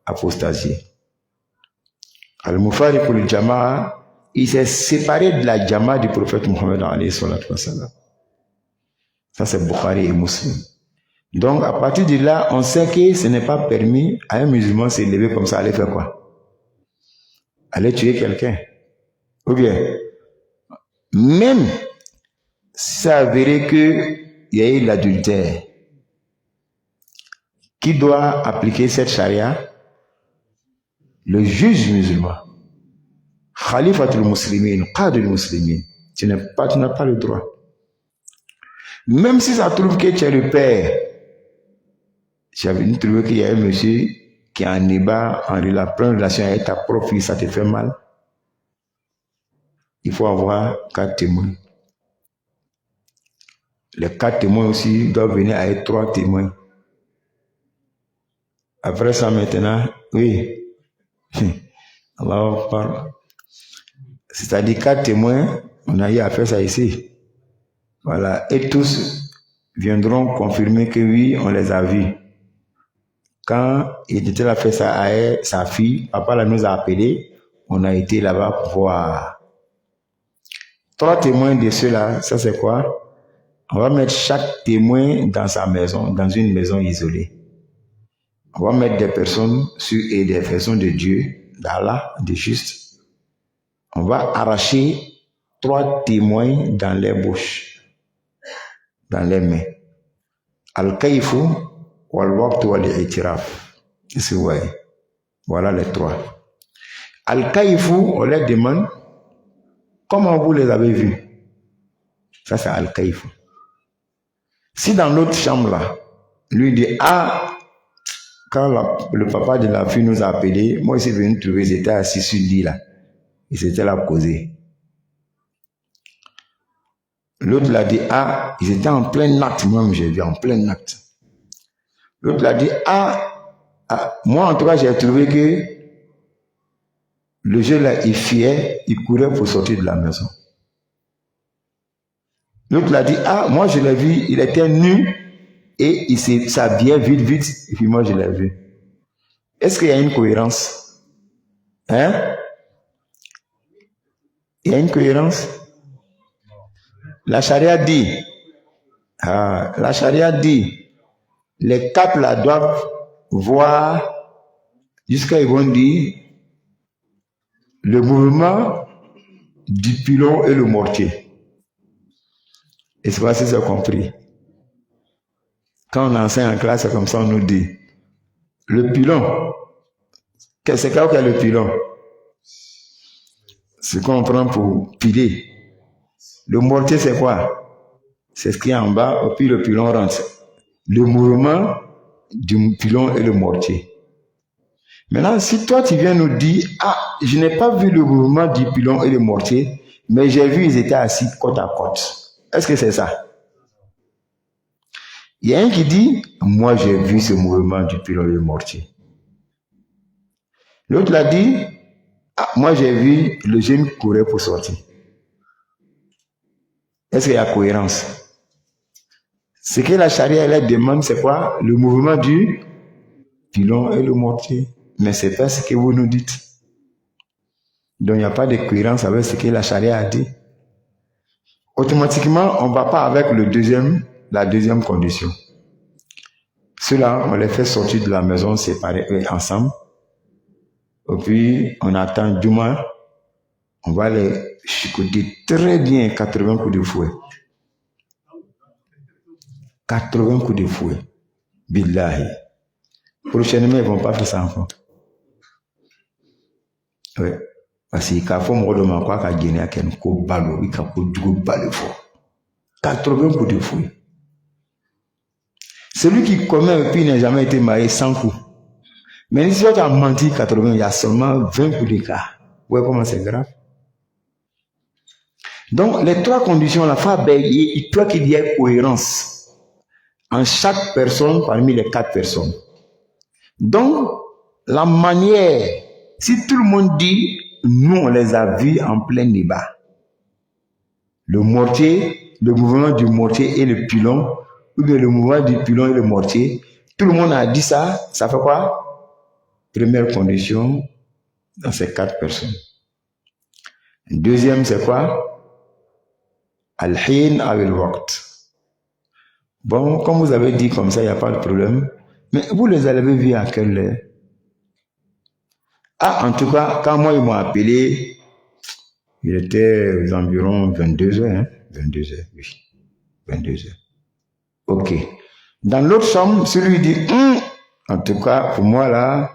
S1: apostasié. Al-Mufariq al-Jama'a, il s'est séparé de la Jama'a du prophète Mohammed alayhi salatu wa salam. Ça c'est Bukhari et Muslim. Donc à partir de là, on sait que ce n'est pas permis à un musulman de se lever comme ça, aller faire quoi? Aller tuer quelqu'un. Ou bien, même si ça avéré qu'il y a eu l'adultère, qui doit appliquer cette charia? Le juge musulman. Khalifatul muslimin, qadul muslimin. Tu n'as pas le droit. Même si ça trouve que tu es le père. J'avais trouvé qu'il y a un monsieur qui est en débat, en relation avec ta propre fille, ça te fait mal. Il faut avoir 4 témoins. Les 4 témoins aussi doivent venir avec 3 témoins. Après ça maintenant, oui. Allah parle. C'est-à-dire 4 témoins, on a eu à faire ça ici. Voilà. Et tous viendront confirmer que oui, on les a vus. Quand il était là fait ça à elle, sa fille, papa là nous a appelé, on a été là-bas pour voir. 3 témoins de ceux-là, ça c'est quoi? On va mettre chaque témoin dans sa maison, dans une maison isolée. On va mettre des personnes et des personnes de Dieu, d'Allah, de juste. On va arracher 3 témoins dans les bouches, dans les mains. Al-Kayfu, wal-Waqt, wal-I'tiraf. Voilà les 3. Al-Kayfu, on leur demande comment vous les avez vus. Ça c'est Al-Kayfu. Si dans l'autre chambre là, lui dit quand le papa de la fille nous a appelé, moi je suis venu trouver, ils étaient assis sur le lit là. Ils étaient là causés. L'autre l'a dit ils étaient en plein acte, moi j'ai vu en plein acte. L'autre l'a dit moi en tout cas j'ai trouvé que le jeune là il fuyait, il courait pour sortir de la maison. L'autre l'a dit moi je l'ai vu, il était nu et il s'habillait vite, et puis moi je l'ai vu. Est-ce qu'il y a une cohérence? Hein? Il y a une cohérence? La charia dit, les 4 là doivent voir jusqu'à ils vont dire le mouvement du pilon et le mortier. Et c'est pas si c'est compris. Quand on enseigne en classe, c'est comme ça on nous dit. Le pilon, c'est quoi qu'est le pilon? C'est qu'on prend pour piler. Le mortier, c'est quoi? C'est ce qui est en bas, et puis le pilon rentre. Le mouvement du pilon et le mortier. Maintenant, si toi tu viens nous dire, je n'ai pas vu le mouvement du pilon et le mortier, mais j'ai vu ils étaient assis côte à côte. Est-ce que c'est ça? Il y a un qui dit, moi j'ai vu ce mouvement du pilon et le mortier. L'autre l'a dit, moi j'ai vu le jeune courir pour sortir. Est-ce qu'il y a cohérence? Ce que la charia elle demande, c'est quoi? Le mouvement du pilon et le mortier. Mais c'est pas ce que vous nous dites. Donc il n'y a pas de cohérence avec ce que la charia a dit. Automatiquement, on ne va pas avec la deuxième condition. Ceux-là, on les fait sortir de la maison séparés ensemble. Et puis, on attend du moins, on va les chicoter très bien 80 coups de fouet. 80 coups de fouet. Billahi. Prochainement, ils ne vont pas faire ça encore. Oui. Parce qu'il y a un mot de ma part qui a gagné à quelqu'un qui a balo, qui a balo fort. 80 coups de fouet. Celui qui commet et puis n'a jamais été marié 100 coups. Mais si tu as menti 80, il y a seulement 20 coups d'écart. Ouais, comment c'est grave? Donc, les 3 conditions, la fois, il faut qu'il y ait cohérence en chaque personne parmi les 4 personnes. Donc, la manière, si tout le monde dit, nous on les a vus en plein débat. Le mortier, le mouvement du mortier et le pilon, ou bien le mouvement du pilon et le mortier, tout le monde a dit ça, ça fait quoi? Première condition dans ces 4 personnes. Deuxième, c'est quoi? Al-Hin al-Waqt. Bon, comme vous avez dit comme ça, il n'y a pas de problème. Mais vous les avez vus à quelle heure? En tout cas, quand moi ils m'ont appelé, il était aux environs 22h, hein? 22h, oui. 22h. Ok. Dans l'autre chambre, celui dit, en tout cas, pour moi là,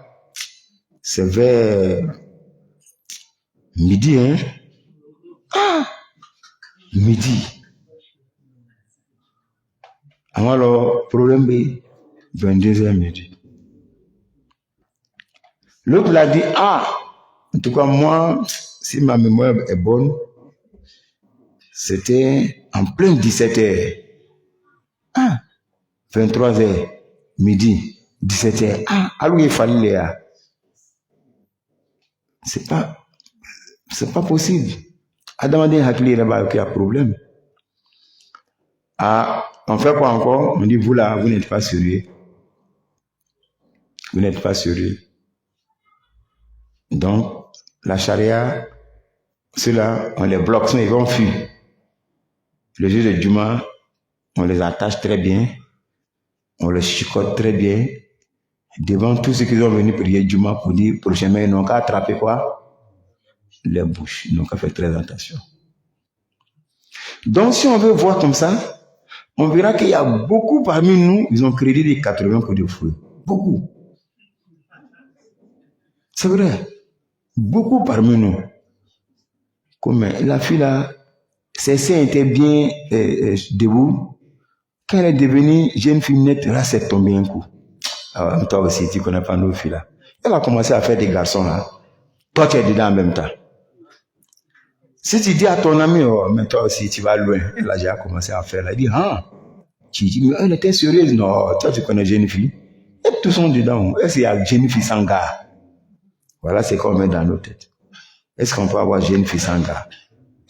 S1: c'est vers midi, hein? Midi. Alors, problème B, 22h midi. L'autre l'a dit, en tout cas, moi, si ma mémoire est bonne, c'était en plein 17h. 23h, midi, 17h. Alors il fallait les là. C'est pas possible. Adam a dit qu'il y a un problème. On fait quoi encore? On dit, vous là, vous n'êtes pas sérieux. Vous n'êtes pas sérieux. Donc, la charia, ceux-là, on les bloque, sinon ils vont fuir. Le jour de Juma, on les attache très bien, on les chicote très bien, devant tous ceux qui sont venus prier Juma pour dire prochainement, ils n'ont qu'à attraper quoi? Les bouches. Ils n'ont qu'à faire très attention. Donc, si on veut voir comme ça, on verra qu'il y a beaucoup parmi nous, ils ont créé des 80 coups de fouet. Beaucoup. C'est vrai. Beaucoup parmi nous. Comme la fille là, ses seins étaient bien debout. Quand elle est devenue jeune fille nette, là, c'est tombé un coup. Alors, toi aussi, tu ne connais pas nos filles là. Elle a commencé à faire des garçons là. Toi, tu es dedans en même temps. Si tu dis à ton ami, oh, mais toi aussi, tu vas loin. Elle a déjà commencé à faire là. Elle dit, ah. Tu dis, mais elle était sérieuse. Non, toi, tu connais jeune fille. Et tous sont dedans. Est-ce qu'il y a jeune fille sans gars? Voilà, c'est qu'on met dans nos têtes. Est-ce qu'on peut avoir jeune fille sans gars?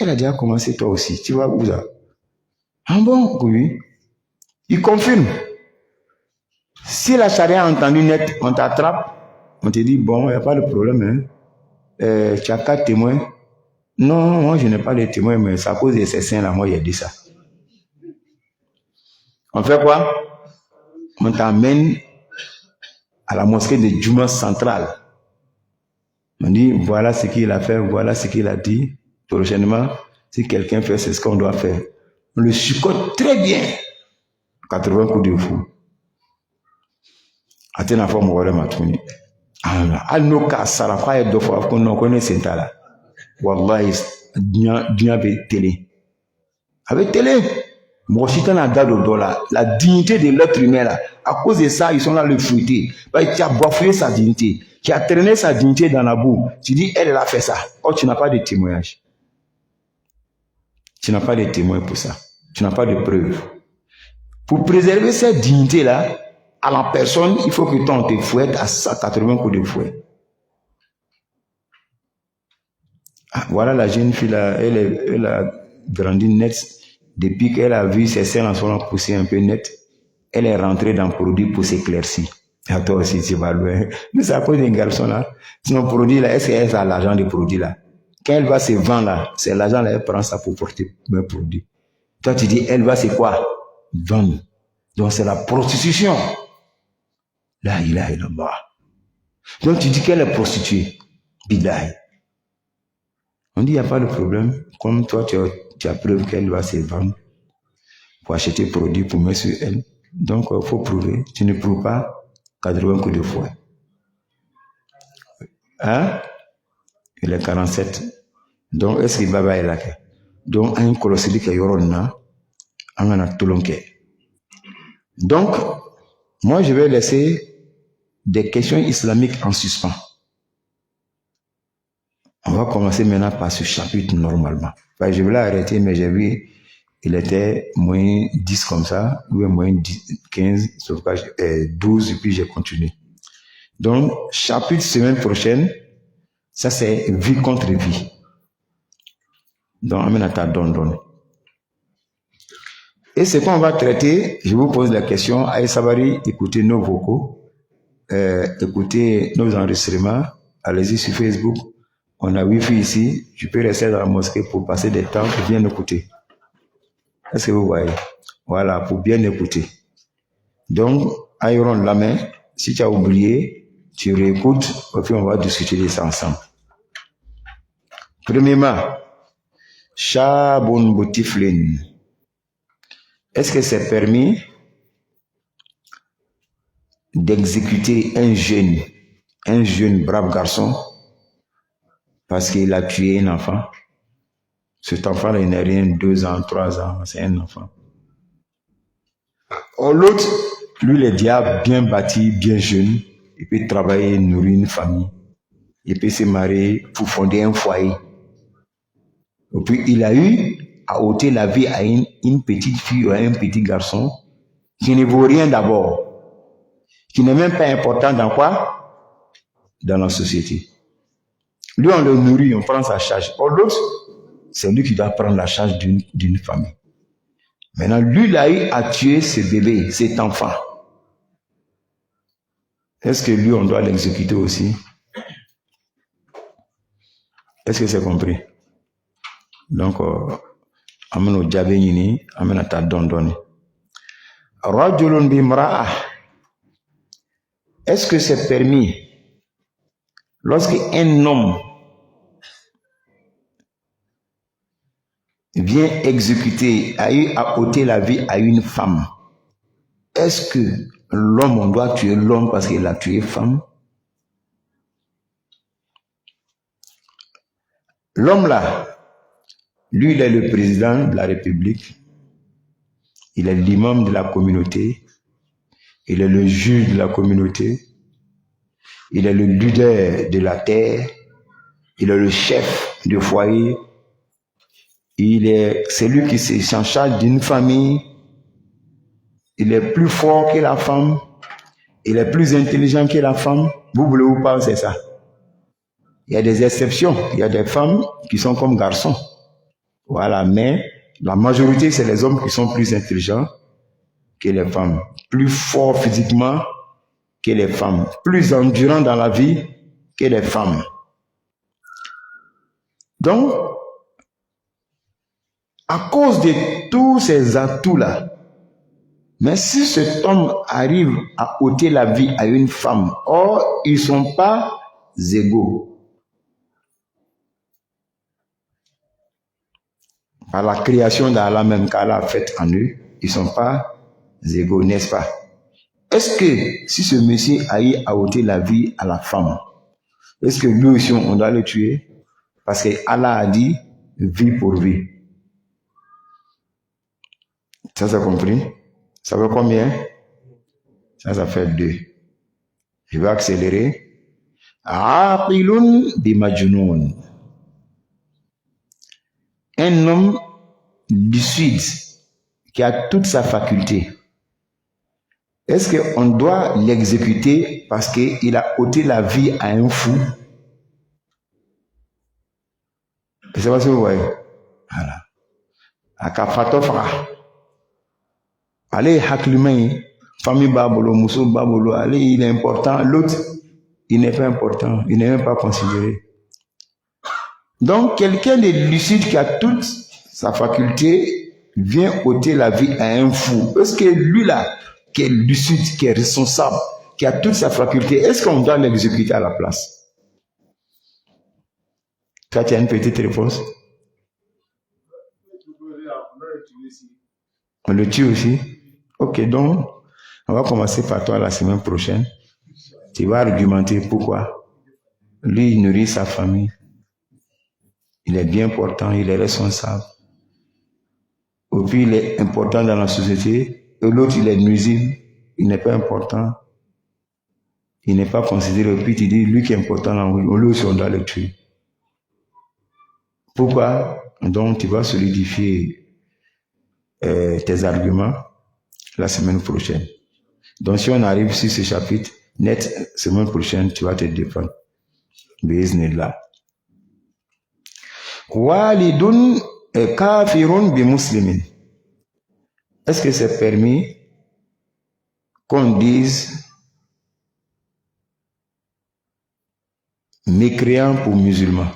S1: Elle a déjà commencé, toi aussi. Tu vois où ça? Ah bon? Oui. Il confirme. Si la charia a entendu net, on t'attrape, on te dit, bon, il n'y a pas de problème. Hein. Tu as 4 témoins. Non, moi, je n'ai pas de témoins, mais c'est à cause de ces seins-là, moi, il a dit ça. On fait quoi? On t'amène à la mosquée de Juma centrale. On dit, voilà ce qu'il a fait, voilà ce qu'il a dit. Prochainement, si quelqu'un fait, c'est ce qu'on doit faire. On le chicote très bien. 80 coups de fou. Atena fo mo wale matuni. Alno ka sarafa e do fo ko no ko ne sentala. Wallahi dunya be télé. Avec télé, moi si t'en as dado dollar, la dignité de l'être humain là, à cause de ça, ils sont là le fouetter. Tu as bafoué sa dignité, tu as traîné sa dignité dans la boue. Tu dis elle a fait ça. Oh, tu n'as pas de témoignage. Tu n'as pas de témoin pour ça. Tu n'as pas de preuve. Pour préserver cette dignité là, à la personne, il faut que ton te fouette à 80 coups de fouet. Ah, voilà la jeune fille là, elle a grandi net. Depuis qu'elle a vu ses seins en sont poussés un peu net, elle est rentrée dans le produit pour s'éclaircir. Et toi aussi, tu vas loin. Mais c'est à cause d'un garçon là. Sinon, produit là, est-ce qu'elle a l'argent des produits là? Quand elle va se vendre là, c'est l'argent là, elle prend ça pour porter un produit. Toi, tu dis, elle va c'est quoi? Vendre. Donc, c'est la prostitution. La ilaha illallah. Donc, tu dis qu'elle est prostituée. Bidaï. On dit, il n'y a pas de problème. Comme toi, tu as preuve qu'elle va se vendre pour acheter produit pour mettre sur elle. Donc, il faut prouver. Tu ne prouves pas 80 coups de fouet. Hein? Il est 47. Donc, est-ce qu'il va y aller? Donc, un colossal qui est yorona, on a tout l'enquête. Donc, moi, je vais laisser des questions islamiques en suspens. On va commencer maintenant par ce chapitre normalement. Enfin, je voulais arrêter, mais j'ai vu, il était moins 10 comme ça, ou moins 10, 15, sauf que 12, et puis j'ai continué. Donc, chapitre semaine prochaine, ça c'est vie contre vie. Donc, amène à ta donne. Et ce qu'on va traiter, je vous pose la question, Aïe Sabari, écoutez nos vocaux, écoutez nos enregistrements, allez-y sur Facebook. On a Wi-Fi ici, tu peux rester dans la mosquée pour passer des temps pour bien écouter. Est-ce que vous voyez? Voilà, pour bien écouter. Donc, aïron la main, si tu as oublié, tu réécoutes, et puis on va discuter de ça ensemble. Premièrement, Shabun Boutiflin. Est-ce que c'est permis d'exécuter un jeune brave garçon, parce qu'il a tué un enfant? Cet enfant, il n'a rien, 2 ans, 3 ans, c'est un enfant. Or, l'autre, lui, le diable, bien bâti, bien jeune, il peut travailler, nourrir une famille. Il peut se marier pour fonder un foyer. Et puis, il a eu à ôter la vie à une petite fille ou à un petit garçon qui ne vaut rien d'abord, qui n'est même pas important dans quoi? Dans la société. Lui, on le nourrit, on prend sa charge. Or, l'autre, c'est lui qui doit prendre la charge d'une famille. Maintenant, lui, il a eu à tuer ce bébé, cet enfant. Est-ce que lui, on doit l'exécuter aussi? Est-ce que c'est compris? Donc, ameno jabe nini, amena ta dondoni. Rajulun bimra'a. Est-ce que c'est permis lorsqu'un homme vient exécuter, a ôté la vie à une femme? Est-ce que l'homme, on doit tuer l'homme parce qu'il a tué femme? L'homme là, lui, il est le président de la République, il est l'imam de la communauté, il est le juge de la communauté, il est le leader de la terre, il est le chef du foyer, c'est lui qui s'en charge d'une famille, il est plus fort que la femme, il est plus intelligent que la femme. Vous voulez ou pas, c'est ça. Il y a des exceptions, il y a des femmes qui sont comme garçons. Voilà, mais la majorité, c'est les hommes qui sont plus intelligents que les femmes, plus forts physiquement que les femmes, plus endurants dans la vie que les femmes. Donc, à cause de tous ces atouts-là, mais si cet homme arrive à ôter la vie à une femme, or, ils ne sont pas égaux. Par la création d'Allah même qu'Allah a faite en eux, ils ne sont pas égaux, n'est-ce pas? Est-ce que si ce monsieur a eu à ôter la vie à la femme, est-ce que lui aussi on doit le tuer? Parce que Allah a dit vie pour vie. Ça, c'est compris? Ça fait combien? Ça fait 2. Je vais accélérer. Aqilun bimajnoun. Un homme lucide qui a toute sa faculté. Est-ce qu'on doit l'exécuter parce qu'il a ôté la vie à un fou? Je ne sais pas si vous voyez. Voilà. À Kafatofra. Allez, Haklumain, famille Babolo, Mousso Babolo, allez, il est important. L'autre, il n'est pas important. Il n'est même pas considéré. Donc, quelqu'un de lucide qui a toute sa faculté vient ôter la vie à un fou. Est-ce que lui là, qui est lucide, qui est responsable, qui a toute sa faculté, est-ce qu'on doit l'exécuter à la place? Toi, tu as une petite réponse? On le tue aussi? Ok, donc, on va commencer par toi la semaine prochaine. Tu vas argumenter pourquoi. Lui, il nourrit sa famille. Il est bien portant, il est responsable. Et puis, il est important dans la société. Et l'autre, il est nuisible. Il n'est pas important. Il n'est pas considéré. Et puis, tu dis, lui qui est important, lui aussi, on doit le tuer. Pourquoi? Donc, tu vas solidifier tes arguments la semaine prochaine. Donc, si on arrive sur ce chapitre, net, semaine prochaine, tu vas te défendre. Bismillah. Walidun kafirun bi muslimin. Est-ce que c'est permis qu'on dise mécréant pour musulman?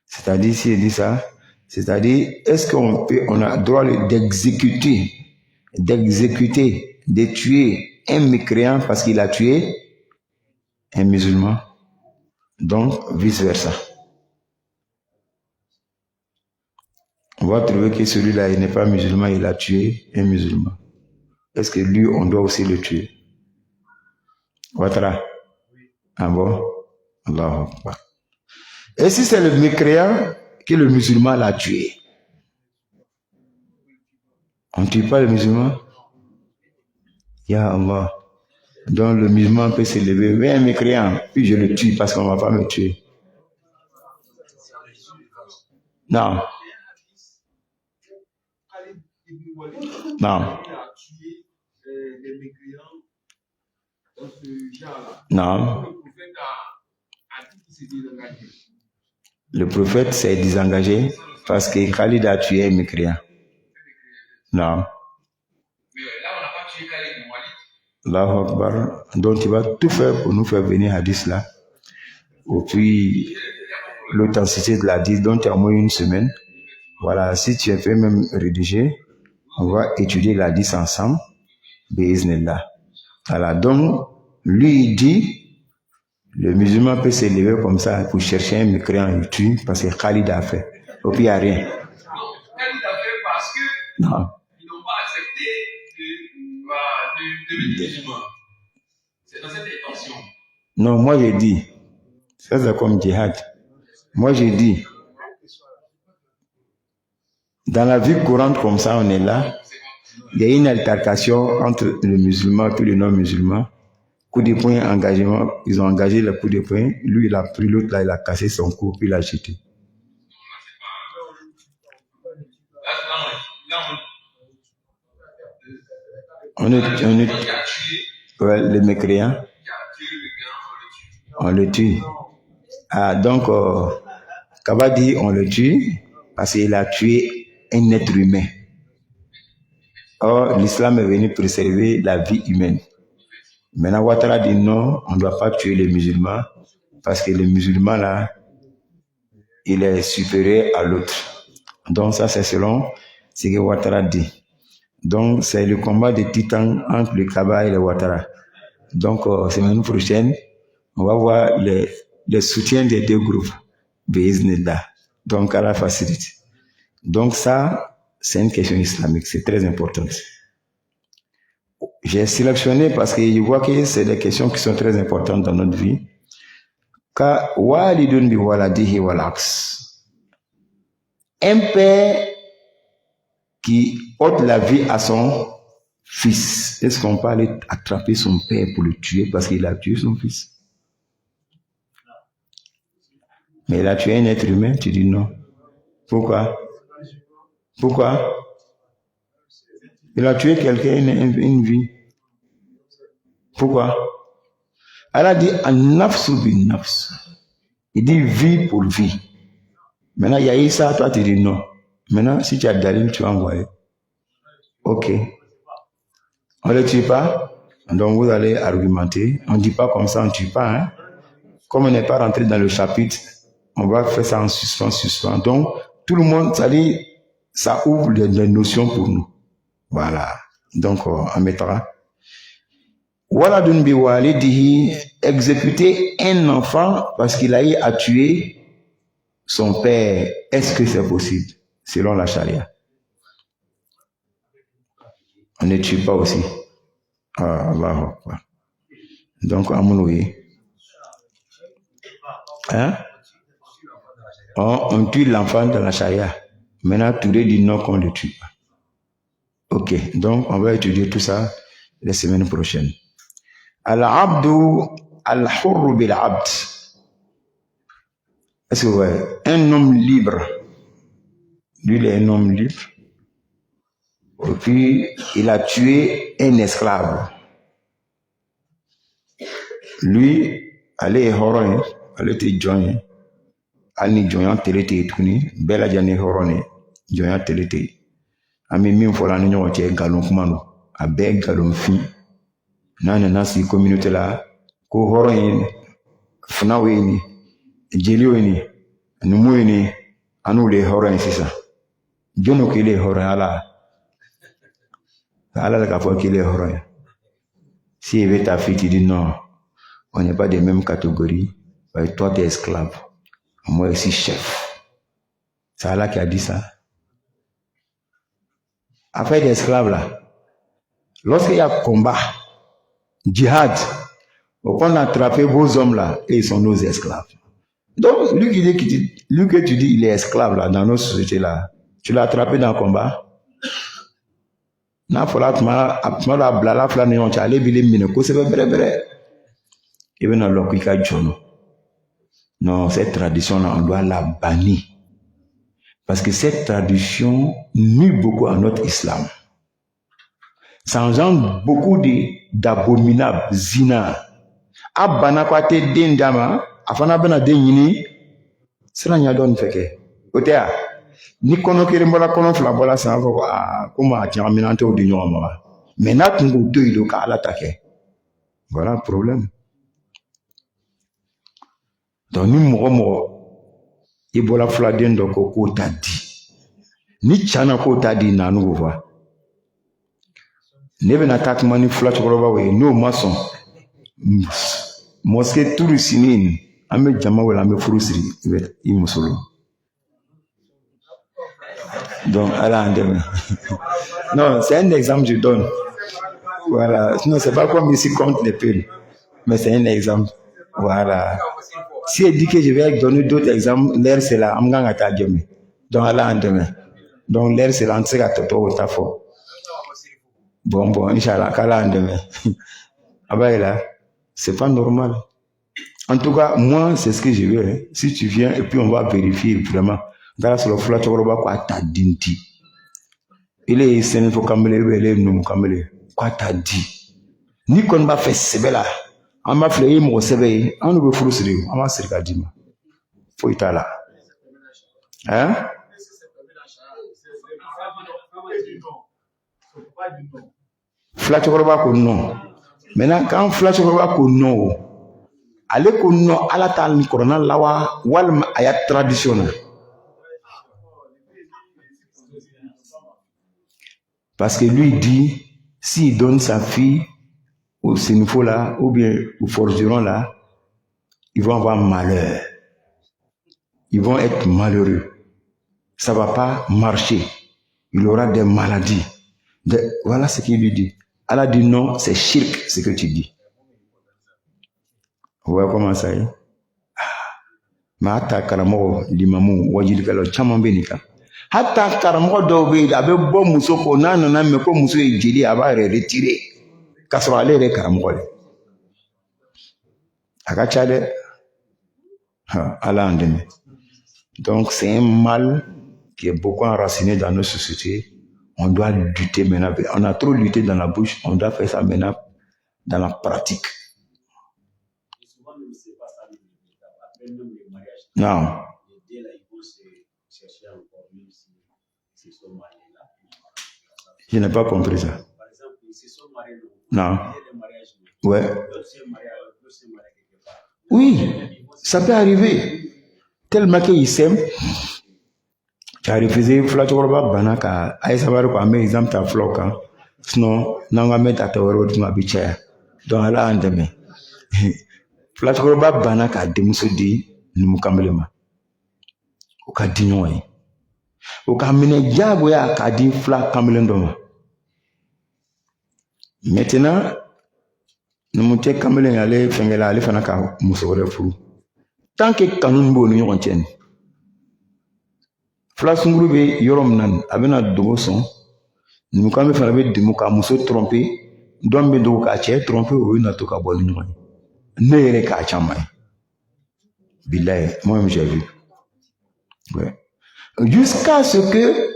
S1: C'est-à-dire, si il dit ça, c'est-à-dire, est-ce qu'on a droit d'exécuter, de tuer un mécréant parce qu'il a tué un musulman? Donc, vice-versa. On va trouver que celui-là, il n'est pas musulman, il a tué un musulman. Est-ce que lui, on doit aussi le tuer? Ouattara? Ah bon? Allahu Akbar. Et si c'est le mécréant que le musulman l'a tué? On ne tue pas le musulman? Ya Allah. Donc le musulman peut se lever, mais un mécréant, puis je le tue parce qu'on ne va pas me tuer. Non. Non. Non. Le prophète s'est désengagé parce que Khalid a tué un mécréant. Non.
S2: Mais là, on n'a pas tué Khalid, Walid.
S1: Allahu Akbar. Donc tu vas tout faire pour nous faire venir hadith là. Et puis l'authenticité de la hadith, donc tu as au moins une semaine. Voilà, si tu es fait même rédiger, on va étudier la hadith ensemble. Biiznillah. Voilà, donc lui il dit, le musulman peut s'élever comme ça pour chercher un mécréant en YouTube parce que Khalid a fait. Et puis il n'y a rien.
S2: Khalid a fait parce que
S1: non.
S2: Ils n'ont pas accepté de devenir musulman. C'est dans cette intention.
S1: Non, moi j'ai dit, ça c'est comme djihad. Moi j'ai dit, dans la vie courante comme ça, on est là, il y a une altercation entre les musulmans et tous les non-musulmans. Coup de poing, engagement, ils ont engagé le coup de poing, lui il a pris l'autre là, il a cassé son cou, puis il a jeté. On est ouais, les mécréants, on le tue. Ah, donc, Kaba dit on le tue parce qu'il a tué un être humain. Or, l'islam est venu préserver la vie humaine. Maintenant, Ouattara dit non, on ne doit pas tuer les musulmans parce que les musulmans là, il est supérieur à l'autre. Donc, ça c'est selon ce que Ouattara dit. Donc, c'est le combat des titans entre le Kaba et le Ouattara. Donc, semaine prochaine, on va voir les soutiens des deux groupes. Biiznillah. Donc, à la facilité. Donc, ça, c'est une question islamique. C'est très important. J'ai sélectionné parce que je vois que c'est des questions qui sont très importantes dans notre vie. Car, walidun bi waladihi walaks. Un père qui ôte la vie à son fils. Est-ce qu'on peut aller attraper son père pour le tuer parce qu'il a tué son fils? Mais il a tué un être humain, tu dis non. Pourquoi? Pourquoi? Il a tué quelqu'un, une vie. Pourquoi? Elle a dit an-nafsu bin-nafs. Il dit vie pour vie. Maintenant, il y a eu ça, toi tu dis non. Maintenant, si tu as Dalil, tu vas envoyer. Ok. On ne le tue pas. Donc vous allez argumenter. On ne dit pas comme ça, on ne tue pas. Hein? Comme on n'est pas rentré dans le chapitre, on va faire ça en suspens. Donc, tout le monde, ça ouvre les notions pour nous. Voilà. Donc, on mettra. Waladun bi walidihi, exécuter un enfant parce qu'il a eu à tuer son père. Est-ce que c'est possible? Selon la charia. On ne tue pas aussi. Ah, Allah. Donc, à mon avis. Hein? On tue l'enfant dans la charia. Maintenant, Touré dit non qu'on ne le tue pas. Ok, donc on va étudier tout ça les semaines prochaines. Al-abdu al-hurru bil-abd. Est-ce que vous voyez? Un homme libre. Lui, il est un homme libre. Et puis, il a tué un esclave. Lui, allez, horon, allez, te joindre. Ani joint telete tuni bela jane horone joint telete ami min fola ni ñoo ci galon kumano a be galon fi nana nasi communauté la ko horone funa weni jeli weni nu moyni anu le horone sisa jono ki le horone ala ka fo ki le horone si il veut ta fille tu dis non on n'est pas des mêmes catégories toi tu es esclave. Moi aussi chef. C'est Allah qui a dit ça. Affaire d'esclaves là. Lorsqu'il y a combat, djihad, on a attrapé vos hommes là et ils sont nos esclaves. Donc lui que tu dis il est esclave là dans nos sociétés là, tu l'as attrapé dans le combat. Na fola tuma la blala fla ne on chale bile mine ko se bre. Et bien dans l'okika jono. Non, cette tradition-là, on doit la bannir. Parce que cette tradition nuit beaucoup à notre islam. Ça engendre beaucoup d'abominables, zina. Abana kwate dendama, afana bana denyini, sera nyadon feke. Otea, ni kono kirimbola kono flabola sa ko kuma tiaminante o dinyo ma. Mais na tungo do ido ka ala take. Voilà le problème. Donc, nous, il y a la fladine de Coco Tadi. Ni Chana Ko Tadi na nous voir. Ne ben attaque mani flat we no maçon. Mosquée Tourisinin. Ame Jama ou la me frusri. Il me solo. Donc, Allah non, c'est un exemple que je donne. Voilà. Non, c'est pas comme ici contre les peines. Mais c'est un exemple. Voilà. Si elle dit que je vais donner d'autres exemples, l'air c'est là. Donc, Allah donc, l'air c'est là. On sait que tout est fort. Bon, Inch'Allah, qu'Allah ah ben là, c'est pas normal. En tout cas, moi, c'est ce que je veux. Hein. Si tu viens et puis on va vérifier vraiment. Dans la seule fois, tu vas voir quoi t'as dit. Il est séné pour camélé, il est nous camélé. Quoi t'as dit? Ni qu'on va faire ce là. On m'a fait mon CV. On nous veut frustrer. On m'a serré à dire. Faut être là. Hein? Flatchoroba ko non. Maintenant, quand Flatchoroba ko non, allez ko non à la table corona lawa walma ayat traditionnel. Parce que lui dit, s'il donne sa fille au sénifo là, ou bien au forgeron là, ils vont avoir malheur. Ils vont être malheureux. Ça va pas marcher. Il aura des maladies. Voilà ce qu'il lui dit. Allah dit non, c'est shirk, ce que tu dis. Vous voyez comment ça est? Mais hata karamo limamu wajil kalo chaman benika. Hata karamo dobe abe bo muso ko nana na me ko muso e jeli aba retirer. Kasoro ale re karamo le. Akacha de Allah andeme. Donc c'est un mal qui est beaucoup enraciné dans nos sociétés. On doit lutter maintenant. On a trop lutté dans la bouche. On doit faire ça maintenant dans la pratique. Non. Je n'ai pas compris ça. Non. Ouais. Oui, ça peut arriver. Tellement qu'ils s'aiment. Tu as refusé Flatchoroba Banaka. Aïe, ça va quoi, mais exemple, ta floc. Sinon, non, on va mettre à ta route, ma bichère. Donc, là, on demain. Flatchoroba Banaka, Demusodi, nous m'cambelema. Au cas d'ignorer. Au cas mine diaboya, qu'a dit Flat Camelendoma. Maintenant, nous m'ont Camelen aller, Fengela, aller, Fanaka, Moussore Fou. Tant que Kanumbo nous y tient. Flasunguru be yorom nan abena dogo son nous quand me faire avec de muka muso tromper don be dogo ka che tromper o na to ka bol ñoy nere ka chamay billahi moi j'ai vu ouais. Jusqu'à ce que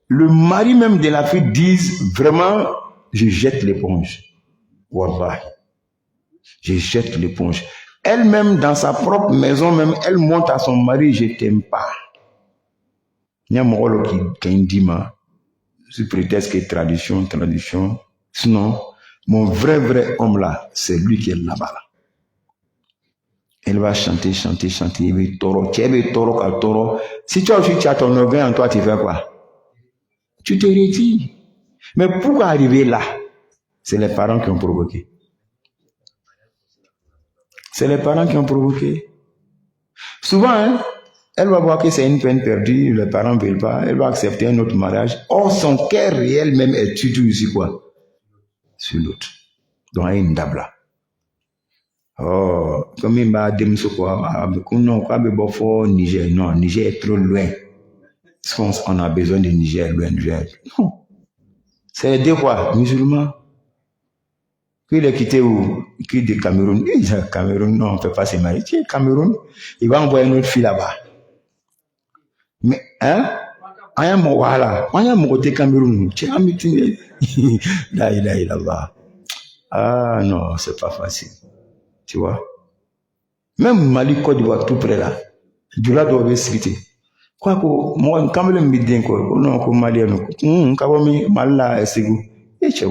S1: le mari même de la fille dise vraiment je jette l'éponge. Wallahi, je jette l'éponge. Elle-même dans sa propre maison même elle monte à son mari je t'aime pas. Il y a un qui dit sous prétexte que tradition. Sinon, mon vrai homme là, c'est lui qui est là-bas. Là. Elle va chanter. Il va toro. Si tu as ton orgueil en toi, tu fais quoi? Tu te retires. Mais pour arriver là, c'est les parents qui ont provoqué. Souvent, hein, elle va voir que c'est une peine perdue, les parents ne veulent pas, elle va accepter un autre mariage. Or, son cœur réel même est toujours ici quoi? Sur l'autre. Donc, il y a une dame là. Oh, comme il m'a dit, Niger. Non, Niger est trop loin. On a besoin de Niger, loin. Non. C'est des quoi? Musulmans. Puis il est quitté où? Il quitte du Cameroun. Cameroun, non, on ne peut pas se marier. Cameroun, il va envoyer une autre fille là-bas. Mais, hein? Voilà. On y a mon côté Cameroun. Là. Ah non, c'est pas facile. Tu vois? Même Mali, Côte d'Ivoire, tout près là. Djoula doit être cité. Quoi que, moi, Cameroun me dit quoi? Non, comme Mali, Kabomi, Mala, et Ségou. Et tu as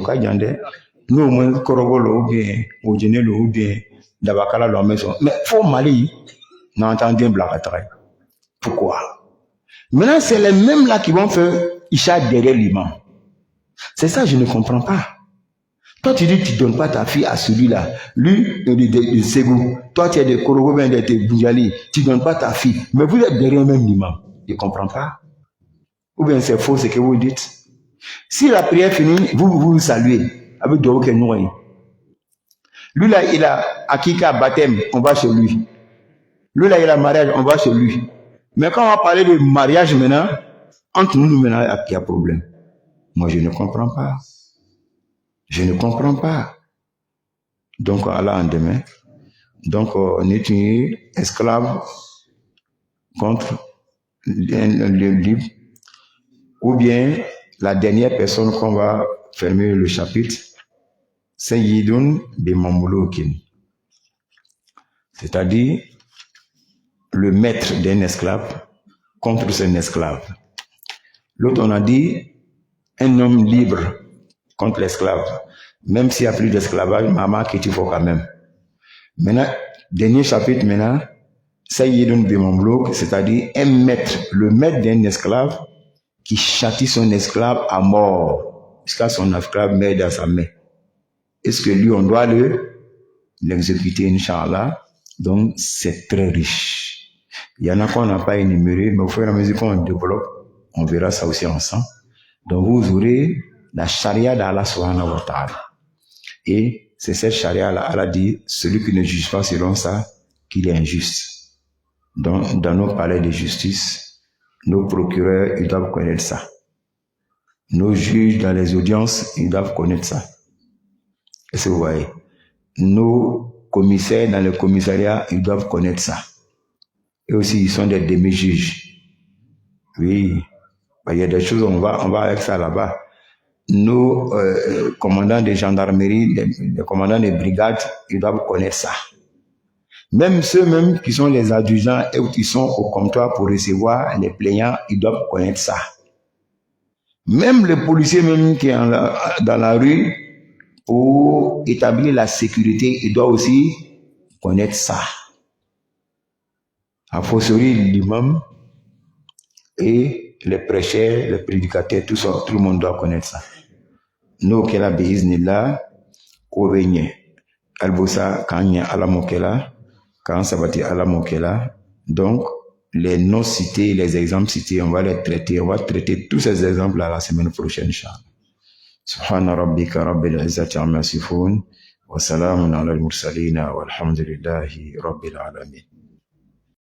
S1: nous au moins Korogolo ou bien Ojenelo ou bien Dabakala leur maison. Mais faut Mali, n'a entendu un blague. Pourquoi? Maintenant, c'est les mêmes là qui vont faire Isha derrière l'imam. C'est ça, je ne comprends pas. Toi, tu dis que tu ne donnes pas ta fille à celui-là. Lui, de Ségou. Toi, tu es de Korogo, bien de Bounjali. Tu ne donnes pas ta fille. Mais vous êtes derrière même l'imam. Je ne comprends pas. Ou bien c'est faux ce que vous dites. Si la prière finit, vous saluez. Avec de aucun noyau. Lui, là, il a Akika, baptême, on va chez lui. Lui, là, il a mariage, on va chez lui. Mais quand on va parler de mariage maintenant, entre nous, maintenant, il y a problème. Moi, je ne comprends pas. Je ne comprends pas. Donc, Allah en demain. Donc, on est une esclave contre le libre. Ou bien, la dernière personne qu'on va fermer le chapitre, Sayyidun Bimamulukin. C'est-à-dire, le maître d'un esclave contre son esclave. L'autre, on a dit, un homme libre contre l'esclave. Même s'il n'y a plus d'esclavage, maman qui faut quand même. Maintenant, dernier chapitre maintenant, Sayyidun Bimamlouk, c'est-à-dire un maître, le maître d'un esclave qui châtie son esclave à mort jusqu'à son esclave meurt dans sa main. Est-ce que lui, on doit l'exécuter, Inch'Allah? Donc, c'est très riche. Il y en a qu'on n'a pas énuméré, mais au fur et à mesure qu'on développe, on verra ça aussi ensemble. Donc, vous aurez la charia d'Allah subhanahu wa ta'ala. Et c'est cette charia-là, Allah dit, celui qui ne juge pas selon ça, qu'il est injuste. Donc, dans nos palais de justice, nos procureurs, ils doivent connaître ça. Nos juges dans les audiences, ils doivent connaître ça. Est-ce que vous voyez? Nos commissaires dans le commissariat, ils doivent connaître ça. Et aussi, ils sont des demi-juges. Oui. Il y a des choses, on va avec ça là-bas. Nos commandants de gendarmerie, les commandants des brigades, ils doivent connaître ça. Même ceux-mêmes qui sont les adjudants et qui sont au comptoir pour recevoir les plaignants, ils doivent connaître ça. Même le policier même qui est dans la rue, pour établir la sécurité, il doit aussi connaître ça. A fortiori, l'imam et les prêcheurs, les prédicateurs, tout ça, tout le monde doit connaître ça. Nous, qui la biiznillah, Kovenye, Albosa, Kanya, Alamokela, Kan Sabati, Alamokela. Donc, les noms cités, les exemples cités, on va les traiter. On va traiter tous ces exemples-là la semaine prochaine, Inch'Allah. Subhana rabbika rabbil izzati amma yasifun wa salamun ala al-mursalin walhamdulillahi rabbil alamin.